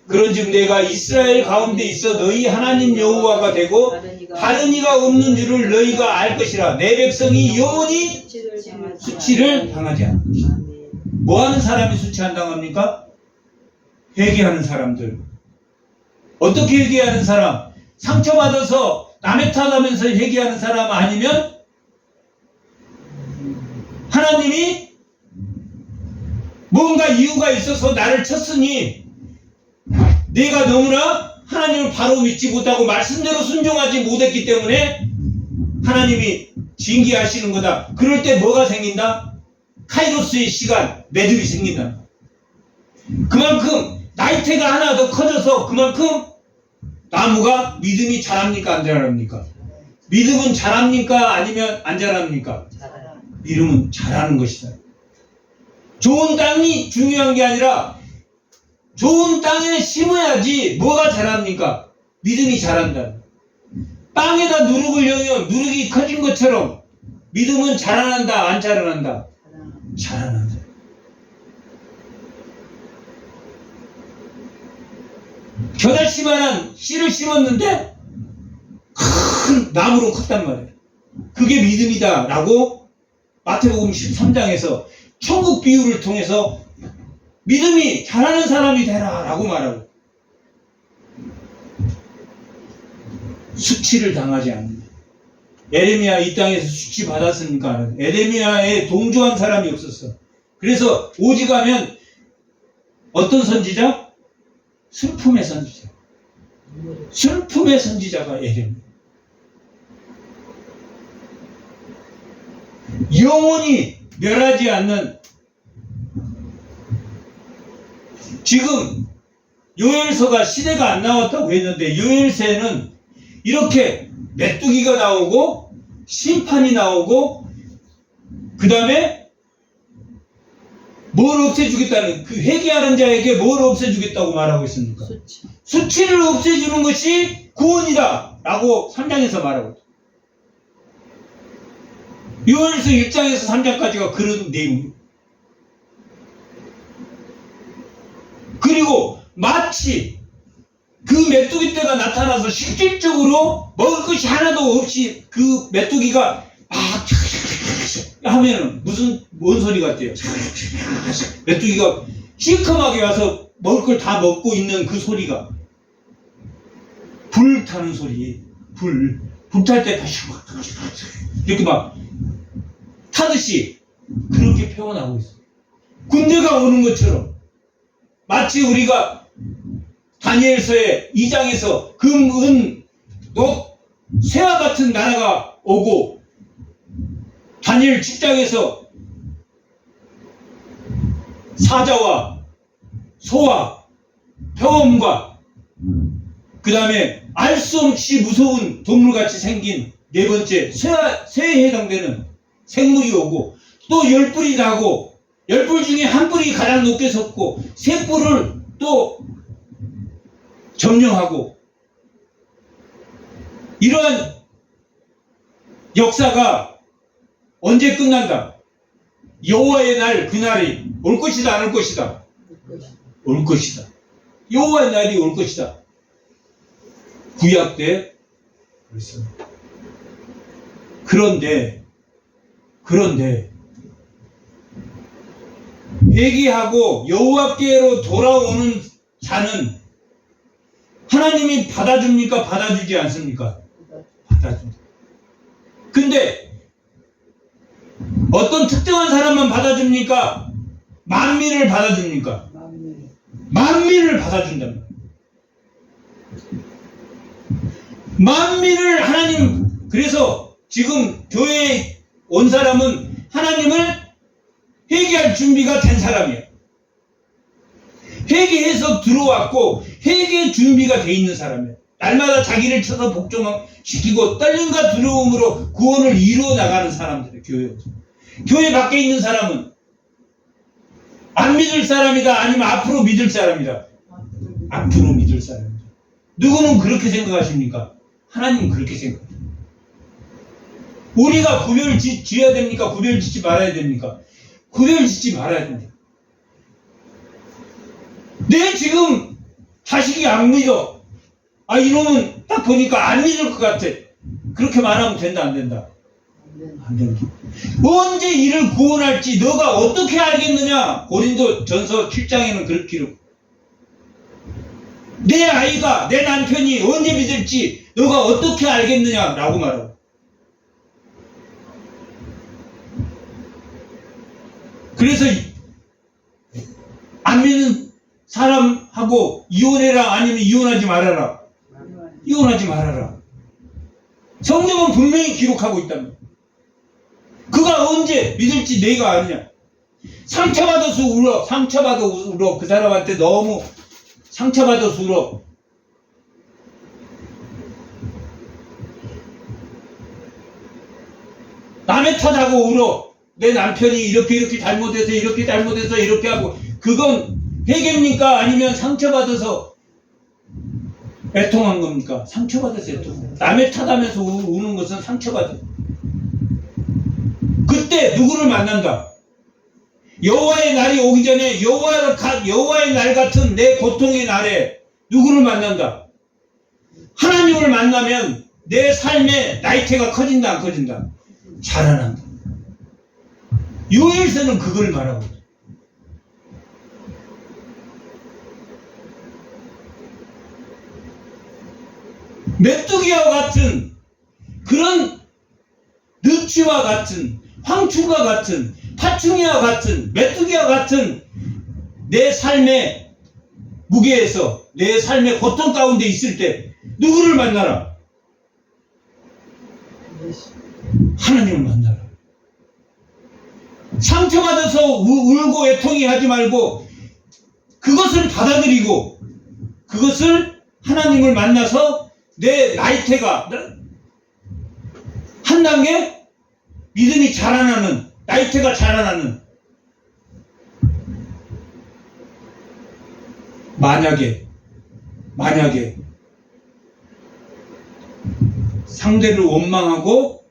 그런즉 내가 이스라엘 가운데 있어 너희 하나님 여호와가 되고 다른 이가 없는 줄을 너희가 알 것이라. 내 백성이 영원히 수치를 당하지 않을 것이다. 뭐하는 사람이 수치 안 당합니까? 회개하는 사람들. 어떻게 회개하는 사람? 상처받아서 남의 탓하면서 회개하는 사람 아니면 하나님이 뭔가 이유가 있어서 나를 쳤으니 내가 너무나 하나님을 바로 믿지 못하고 말씀대로 순종하지 못했기 때문에 하나님이 징계하시는 거다. 그럴 때 뭐가 생긴다? 카이로스의 시간, 매듭이 생긴다. 그만큼 나이테가 하나 더 커져서 그만큼 나무가 믿음이 자랍니까? 안 자랍니까? 믿음은 자랍니까? 아니면 안 자랍니까? 믿음은 자라는 것이다. 좋은 땅이 중요한 게 아니라 좋은 땅에 심어야지 뭐가 자랍니까? 믿음이 자란다. 땅에다 누룩을 넣으면 누룩이 커진 것처럼 믿음은 자라난다, 안 자라난다? 자라난다. 겨자씨만한 씨를 심었는데 큰 나무로 컸단 말이에요. 그게 믿음이다 라고 마태복음 13장에서 천국 비유를 통해서 믿음이 잘하는 사람이 되라 라고 말하고, 수치를 당하지 않는다. 에레미야 이 땅에서 수치 받았으니까 에레미야에 동조한 사람이 없었어. 그래서 오직하면 어떤 선지자? 슬픔의 선지자. 슬픔의 선지자가 에레미야. 영원히 멸하지 않는, 지금 요엘서가 시대가 안 나왔다고 했는데 요엘서에는 이렇게 메뚜기가 나오고 심판이 나오고 그 다음에 뭘 없애주겠다는, 그 회개하는 자에게 뭘 없애주겠다고 말하고 있습니까? 수치를 없애주는 것이 구원이다 라고 3장에서 말하고 있다. 요엘서 1장에서 3장까지가 그런 내용이에요. 그리고 마치 그 메뚜기 떼가 나타나서 실질적으로 먹을 것이 하나도 없이 그 메뚜기가 막 하면은 뭔 소리 같아요? 메뚜기가 시커멓게 와서 먹을 걸 다 먹고 있는 그 소리가 불 타는 소리. 불 탈 때 이렇게 막 타듯이 그렇게 표현하고 있어요. 군대가 오는 것처럼, 마치 우리가 다니엘서의 2장에서 금, 은, 녹, 새와 같은 나라가 오고, 다니엘 10장에서 사자와 소와 표범과 그 다음에 알 수 없이 무서운 동물같이 생긴 네 번째 새에 해당되는 생물이 오고, 또 10뿔이 나고 10뿔 중에 한 뿔이 가장 높게 섰고 세 뿔을 또 점령하고, 이러한 역사가 언제 끝난다? 여호와의 날, 그날이 올 것이다, 안 올 것이다? 올 것이다. 여호와의 날이 올 것이다. 구약 때 그랬습니다. 그런데 회개하고 여호와께로 돌아오는 자는 하나님이 받아줍니까? 받아주지 않습니까? 받아줍니다. 근데 어떤 특정한 사람만 받아줍니까? 만민을 받아줍니까? 만민을 받아준답니다. 만민을 하나님, 그래서 지금 교회에 온 사람은 하나님을 회개할 준비가 된 사람이에요. 회개해서 들어왔고 회개 준비가 돼 있는 사람이에요. 날마다 자기를 쳐서 복종시키고 떨림과 두려움으로 구원을 이루어 나가는 사람들이에요. 교회 밖에 있는 사람은 안 믿을 사람이다, 아니면 앞으로 믿을 사람이다. 앞으로 믿을 사람이다. 누구는 그렇게 생각하십니까? 하나님은 그렇게 생각합니다. 우리가 구별을 지어야 됩니까? 구별을 짓지 말아야 됩니까? 구별을 짓지 말아야 됩니다. 내 지금 자식이 안 믿어. 이놈은 딱 보니까 안 믿을 것 같아. 그렇게 말하면 된다, 안 된다? 안 된다. 언제 이를 구원할지 너가 어떻게 알겠느냐? 고린도 전서 7장에는 그렇기로, 내 아이가, 내 남편이 언제 믿을지 너가 어떻게 알겠느냐? 라고 말하고. 그래서 안 믿는 사람하고 이혼해라, 아니면 이혼하지 말아라. 이혼하지 말아라. 성경은 분명히 기록하고 있답니다. 그가 언제 믿을지 내가 아느냐. 상처받아서 울어. 상처받아 울어. 그 사람한테 너무 상처받아서 울어. 남의 탓하고 울어. 내 남편이 이렇게 잘못해서 이렇게 하고. 그건 회개입니까? 아니면 상처받아서 애통한 겁니까? 상처받아서 애통. 남의 탓하면서 우는 것은 상처받아. 그때 누구를 만난다? 여호와의 날이 오기 전에 여호와의 날 같은 내 고통의 날에 누구를 만난다? 하나님을 만나면 내 삶의 나이테가 커진다, 안 커진다? 자라난다. 요엘서는 그걸 말하고 있다. 메뚜기와 같은 그런 늪지와 같은 황충과 같은 파충이와 같은 메뚜기와 같은 내 삶의 무게에서 내 삶의 고통 가운데 있을 때 누구를 만나라? 하나님을 만나라. 상처받아서 울고 애통이 하지 말고 그것을 받아들이고 그것을 하나님을 만나서 내 나이테가 한 단계 믿음이 자라나는 나이테가 자라나는 만약에 상대를 원망하고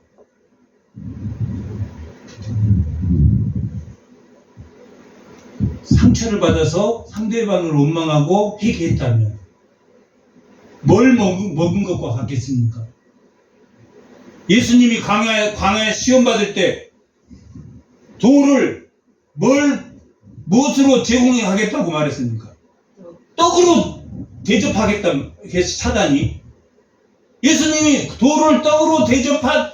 상처를 받아서 상대방을 원망하고 회개했다면 뭘 먹은 것과 같겠습니까? 예수님이 광야에 시험 받을 때 돌을 무엇으로 제공하겠다고 말했습니까? 떡으로 대접하겠다 사단이. 예수님이 돌을 떡으로 대접한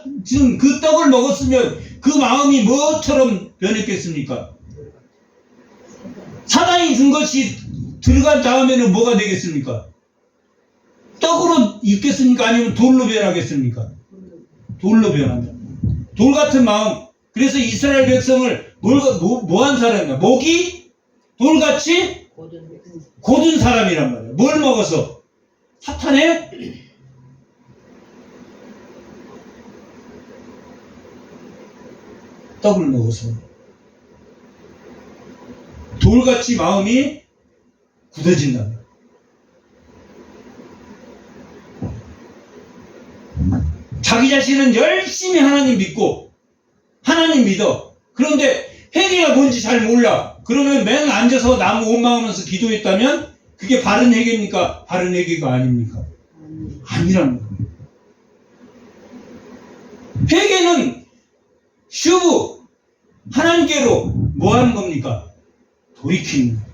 그 떡을 먹었으면 그 마음이 뭐처럼 변했겠습니까? 사단이 준 것이 들어간 다음에는 뭐가 되겠습니까? 떡으로 있겠습니까? 아니면 돌로 변하겠습니까? 돌로 변한다. 돌 같은 마음. 그래서 이스라엘 백성을 뭐한 사람이냐? 목이 돌같이 곧은 사람이란 말이야. 뭘 먹어서? 사탄의 떡을 먹어서. 돌같이 마음이 굳어진다. 자기 자신은 열심히 하나님 믿고 하나님 믿어. 그런데 회개가 뭔지 잘 몰라. 그러면 맨 앉아서 나무 원망하면서 기도했다면 그게 바른 회개입니까? 바른 회개가 아닙니까? 아니라는 거예요. 회개는 슈브 하나님께로 뭐 하는 겁니까? 돌이키는 거예요.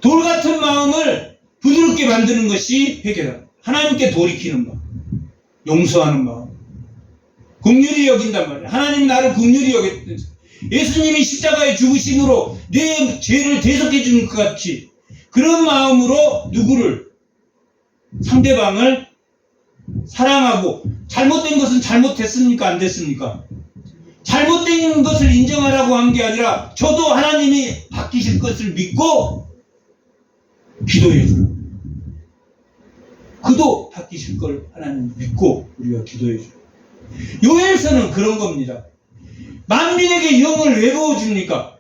돌 같은 마음을 부드럽게 만드는 것이 회개다. 하나님께 돌이키는 마음. 용서하는 마음. 긍휼히 여긴단 말이야. 하나님 나를 긍휼히 여겼다. 예수님이 십자가의 죽으심으로 내 죄를 대속해 주는 것 같이 그런 마음으로 누구를 상대방을 사랑하고 잘못된 것은 잘못됐습니까? 안 됐습니까? 잘못된 것을 인정하라고 한 게 아니라 저도 하나님이 바뀌실 것을 믿고 기도해 주라. 그도 바뀌실 걸 하나님 믿고 우리가 기도해 주라. 요엘서는 그런 겁니다. 만민에게 영을 왜 부어줍니까?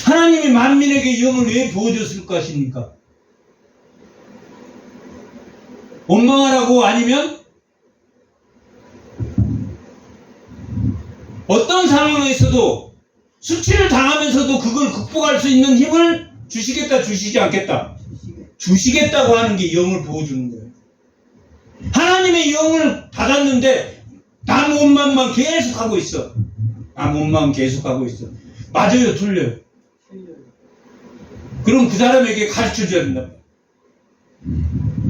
하나님이 만민에게 영을 왜 부어줬을 것입니까? 원망하라고 아니면 어떤 상황에서도 수치를 당하면서도 그걸 극복할 수 있는 힘을 주시겠다 주시지 않겠다? 주시겠다고 하는 게 영을 부어주는 거예요. 하나님의 영을 받았는데 남 원망만 계속하고 있어. 남 원망 계속하고 있어. 맞아요? 틀려요? 그럼 그 사람에게 가르쳐줘야 된다.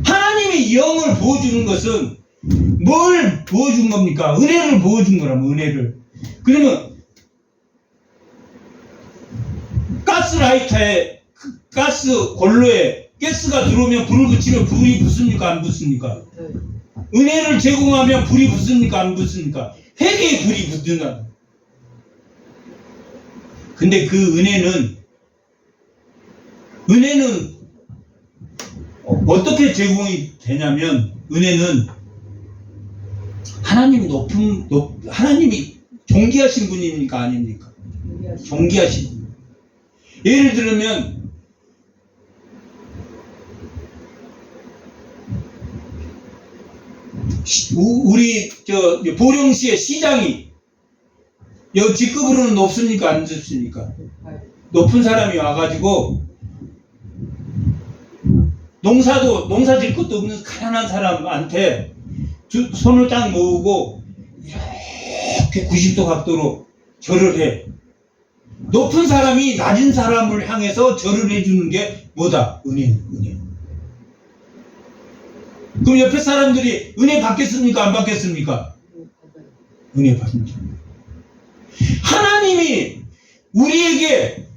하나님의 영을 부어주는 것은 뭘 부어준 겁니까? 은혜를 부어준 거라면 은혜를. 그러면 가스라이터에 가스 골로에 가스가 들어오면 불을 붙이면 불이 붙습니까? 안 붙습니까? 은혜를 제공하면 불이 붙습니까? 안 붙습니까? 회개에 불이 붙는다. 근데 그 은혜는 어떻게 제공이 되냐면 은혜는 하나님이 존귀하신 분입니까? 아닙니까? 존귀하신 분. 예를 들면 우리 보령시의 시장이 여기 직급으로는 높습니까? 안 높습니까? 높은 사람이 와가지고 농사 질 것도 없는 가난한 사람한테 손을 딱 모으고 이렇게 90도 각도로 절을 해. 높은 사람이 낮은 사람을 향해서 절을 해주는 게 뭐다? 은혜. 그럼 옆에 사람들이 은혜 받겠습니까? 안 받겠습니까? 은혜 받습니다. 하나님이 우리에게,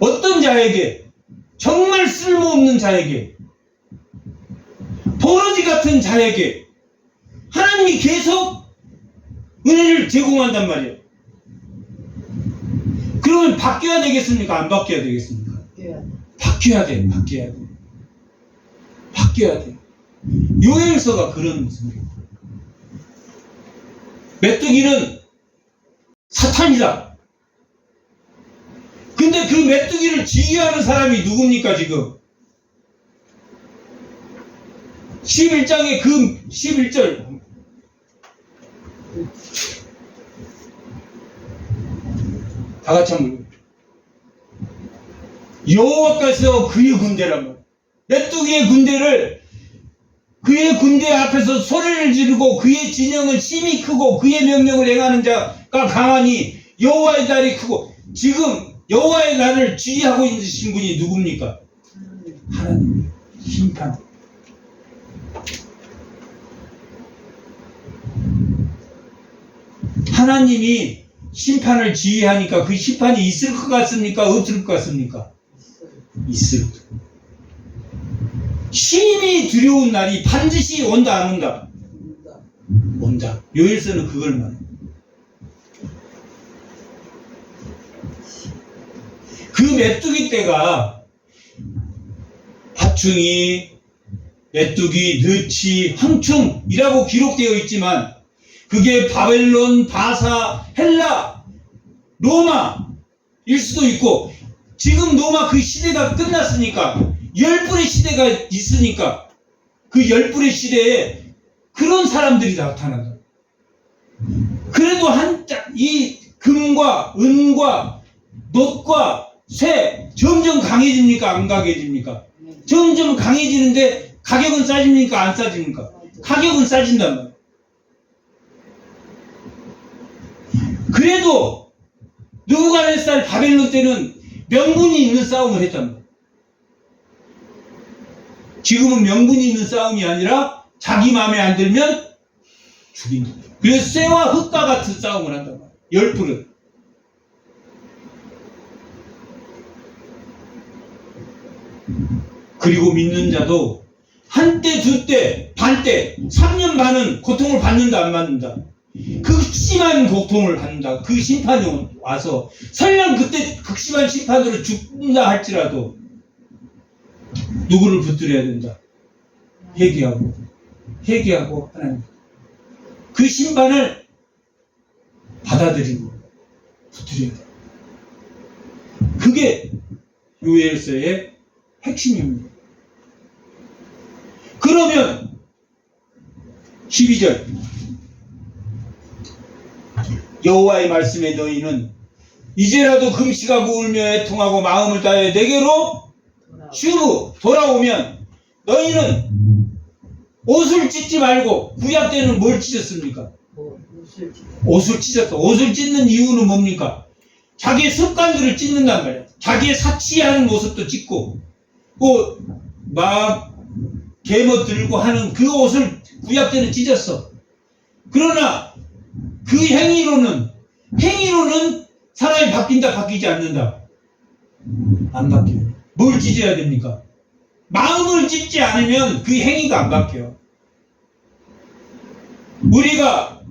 어떤 자에게, 정말 쓸모없는 자에게, 버러지 같은 자에게 하나님이 계속 은혜를 제공한단 말이에요. 그러면 바뀌어야 되겠습니까? 안 바뀌어야 되겠습니까? 바뀌어야 돼. 요엘서가 그런 모습이에요. 메뚜기는 사탄이다. 근데 그 메뚜기를 지휘하는 사람이 누굽니까, 지금? 11장의 그 11절. 다 같이 한번. 여호와께서 그의 군대란 말이에요. 메뚜기의 군대를, 그의 군대 앞에서 소리를 지르고 그의 진영은 심히 크고 그의 명령을 행하는 자가 강하니 여호와의 날이 크고. 지금 여호와의 날을 지휘하고 있으신 분이 누굽니까? 하나님. 심판. 하나님이 심판을 지휘하니까 그 심판이 있을 것 같습니까? 없을 것 같습니까? 있을 것. 심히 두려운 날이 반드시 온다, 안 온다? 온다. 요엘서는 그걸 말해요. 그 메뚜기 떼가 하충이, 메뚜기, 느치, 황충이라고 기록되어 있지만 그게 바벨론, 바사, 헬라, 로마일 수도 있고, 지금 로마 그 시대가 끝났으니까, 열불의 시대가 있으니까 그 열불의 시대에 그런 사람들이 나타난다. 그래도 이 금과 은과 놋과 쇠 점점 강해집니까? 안 강해집니까? 점점 강해지는데 가격은 싸집니까? 안 싸집니까? 가격은 싸진단 말이에요. 그래도 느부갓네살 바벨론 때는 명분이 있는 싸움을 했단 말이에요. 지금은 명분이 있는 싸움이 아니라 자기 마음에 안 들면 죽인다. 그래서 쇠와 흙과 같은 싸움을 한단 말이에요. 열불은. 그리고 믿는 자도 한때, 두때, 반때, 3년 반은 고통을 받는다, 안 받는다? 극심한 고통을 받는다. 그 심판이 와서 설령 그때 극심한 심판으로 죽는다 할지라도 누구를 붙들어야 된다? 회개하고 하나님. 그 심판을 받아들이고 붙들어야 돼. 그게 요엘서의 핵심입니다. 그러면 12절 여호와의 말씀에 너희는 이제라도 금식하고 울며 애통하고 마음을 다해 내게로 슈브 돌아오면 너희는 옷을 찢지 말고. 구약 때는 뭘 찢었습니까? 옷을 찢었어. 옷을 찢는 이유는 뭡니까? 자기의 습관들을 찢는단 말이야. 자기의 사치하는 모습도 찢고 막 개못 들고 하는 그 옷을 구약 때는 찢었어. 그러나 그 행위로는 사람이 바뀐다, 바뀌지 않는다? 안 바뀌어요. 뭘 찢어야 됩니까? 마음을 찢지 않으면 그 행위가 안 바뀌어요. 우리가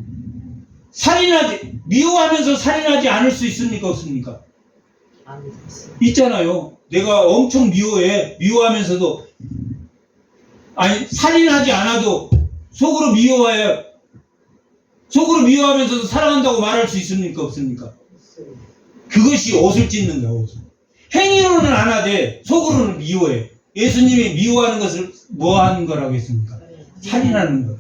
미워하면서 살인하지 않을 수 있습니까? 없습니까? 있잖아요. 내가 엄청 미워하면서도, 살인하지 않아도 속으로 미워하면서도 사랑한다고 말할 수 있습니까? 없습니까? 그것이 옷을 찢는 거야, 옷을. 행위로는 안 하되 속으로는 미워해. 예수님이 미워하는 것을 뭐 하는 거라고 했습니까? 살인하는 거.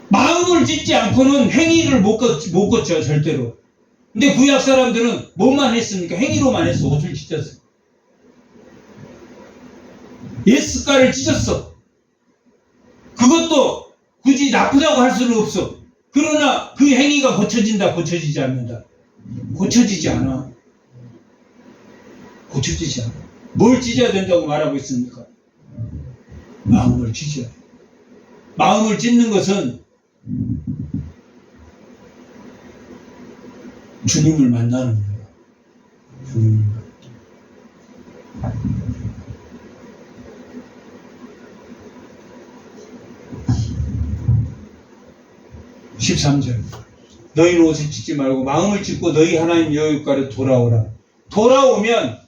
마음을 찢지 않고는 행위를 못 걷죠, 절대로. 근데 구약 사람들은 뭐만 했습니까? 행위로만 했어. 옷을 찢었어. 예수가를 찢었어. 그것도 굳이 나쁘다고 할 수는 없어. 그러나 그 행위가 고쳐진다, 고쳐지지 않는다? 고쳐지지 않아. 고쳐지지 않아. 뭘 찢어야 된다고 말하고 있습니까? 마음을 찢어야 돼. 마음을 찢는 것은 주님을 만나는 거예요. 주님을. 13절. 너희는 옷을 찢지 말고 마음을 찢고 너희 하나님 여호와께로 돌아오라. 돌아오면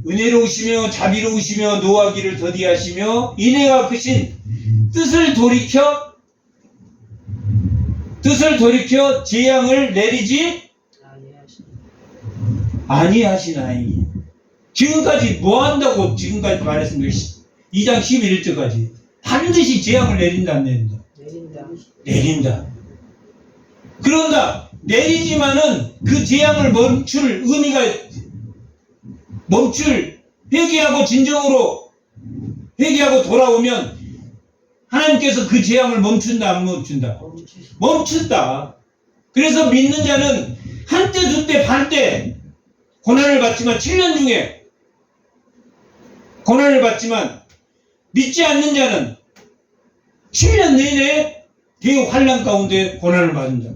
은혜로우시며 자비로우시며 노하기를 더디하시며 인애가 크신 뜻을 돌이켜 재앙을 내리지 아니하시나이. 지금까지 뭐 한다고 지금까지 말했습니까? 2장 11절까지 반드시 재앙을 내린다 안 내린다? 내린다. 그런다. 내리지만은 그 재앙을 멈출 회개하고 진정으로 회개하고 돌아오면 하나님께서 그 재앙을 멈춘다 안 멈춘다? 멈춘다. 그래서 믿는 자는 한때 두때 반때 고난을 받지만 7년 중에 고난을 받지만 믿지 않는 자는 7년 내내 대환란 가운데 고난을 받는다.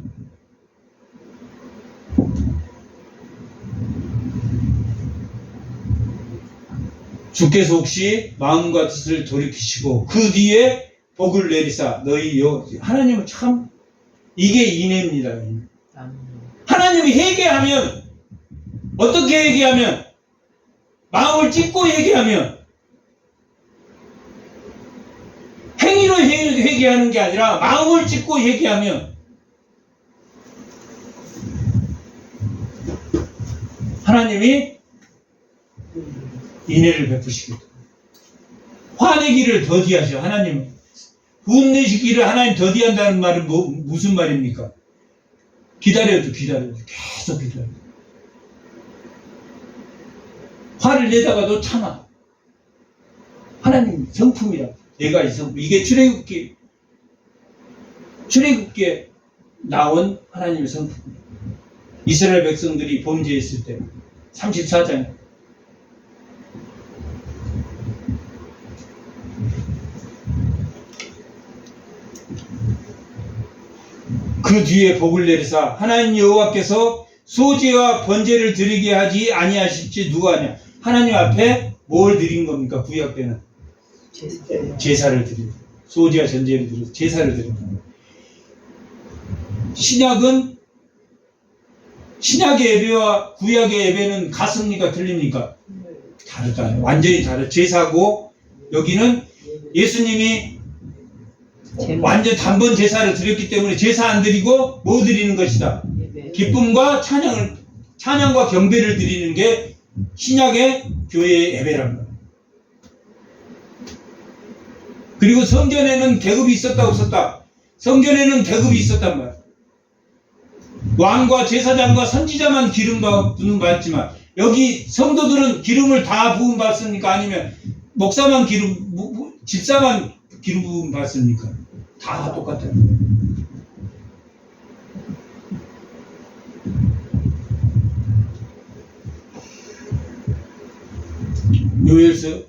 주께서 혹시 마음과 뜻을 돌이키시고 그 뒤에 복을 내리사 너희 하나님은 참 이게 인애입니다. 하나님이 회개하면 어떻게 회개하면 마음을 찢고 회개하면 행위로 회개하는 게 아니라 마음을 찢고 회개하면 하나님이 인애를 베푸시겠다. 화내기를 더디하셔. 하나님 분내시기를 하나님 더디한다는 말은 무슨 말입니까? 기다려도 계속 기다려. 화를 내다가도 참아. 하나님 성품이야. 내가 이 성품. 이게 출애굽기에 나온 하나님의 성품. 이스라엘 백성들이 범죄했을 때 34장 그 뒤에 복을 내리사 하나님 여호와께서 소제와 번제를 드리게 하지 아니하실지 누가 하냐. 하나님 앞에 뭘 드린 겁니까? 구약 때는 제사를 드리고 소제와 전제를 드리고 제사를 드리는 거예요. 신약의 예배와 구약의 예배는 같습니까? 틀립니까? 다르다. 완전히 다르다. 제사고 여기는 예수님이 완전 단번 제사를 드렸기 때문에 제사 안 드리고 뭐 드리는 것이다? 기쁨과 찬양과 경배를 드리는 게 신약의 교회의 예배랍니다. 그리고 성전에는 계급이 있었다 없었다? 성전에는 계급이 있었단 말이야. 왕과 제사장과 선지자만 기름 부음 받지만 여기 성도들은 기름을 다 부음 받습니까? 아니면 목사만 집사만 기름 부음 받습니까? 다 똑같아요.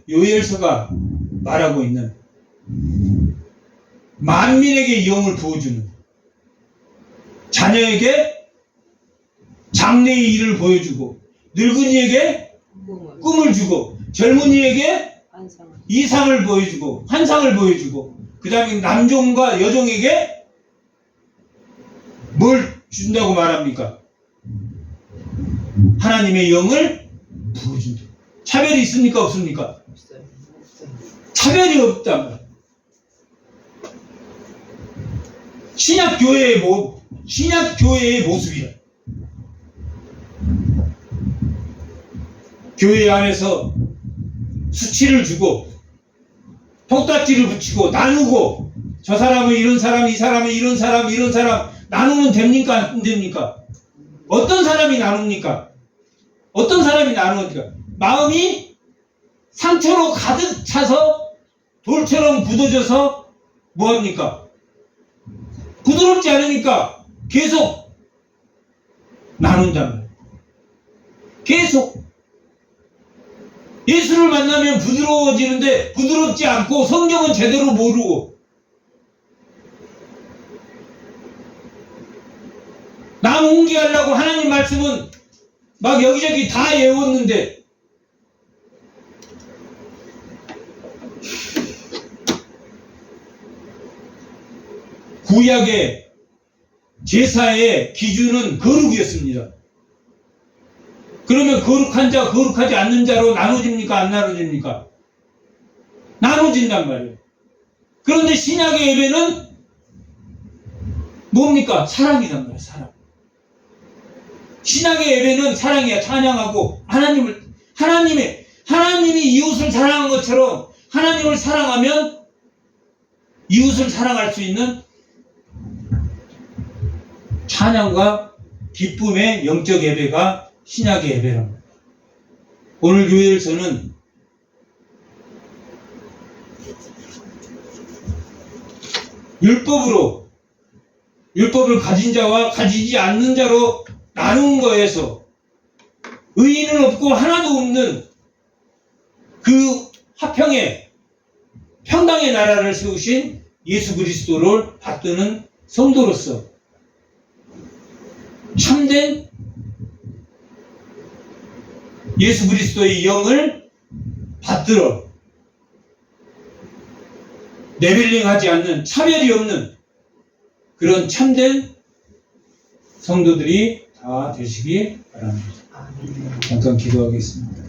요엘서가 말하고 있는 만민에게 영을 부어주는 자녀에게 장래의 일을 보여주고 늙은이에게 꿈을 주고 젊은이에게 이상을 보여주고 환상을 보여주고 그 다음에 남종과 여종에게 뭘 준다고 말합니까? 하나님의 영을 부어준다. 차별이 있습니까? 없습니까? 차별이 없단 말이야. 신약교회의 모습이야. 교회 안에서 수치를 주고 톡딱지를 붙이고 나누고 저 사람은 이런 사람, 이 사람은 이런 사람 나누면 됩니까? 안 됩니까? 어떤 사람이 나눕니까? 어떤 사람이 나누니까 마음이 상처로 가득 차서 돌처럼 굳어져서 뭐합니까? 부드럽지 않으니까 계속 나눈단 말이에요. 계속. 예수를 만나면 부드러워지는데 부드럽지 않고 성경은 제대로 모르고 남 옹기하려고 하나님 말씀은 막 여기저기 다 외웠는데 구약의 제사의 기준은 거룩이었습니다. 그러면 거룩한 자, 거룩하지 않는 자로 나눠집니까? 안 나눠집니까? 나눠진단 말이에요. 그런데 신약의 예배는 뭡니까? 사랑이란 말이에요. 사랑. 신약의 예배는 사랑이야. 찬양하고 하나님이 이웃을 사랑한 것처럼 하나님을 사랑하면 이웃을 사랑할 수 있는 찬양과 기쁨의 영적 예배가 신약의 예배랍니다. 오늘 교회에서는 율법을 가진 자와 가지지 않는 자로 나눈 거에서 의인은 없고 하나도 없는 그 화평의 평강의 나라를 세우신 예수 그리스도를 받드는 성도로서 참된 예수 그리스도의 영을 받들어 레벨링하지 않는 차별이 없는 그런 참된 성도들이 다 되시기 바랍니다. 잠깐 기도하겠습니다.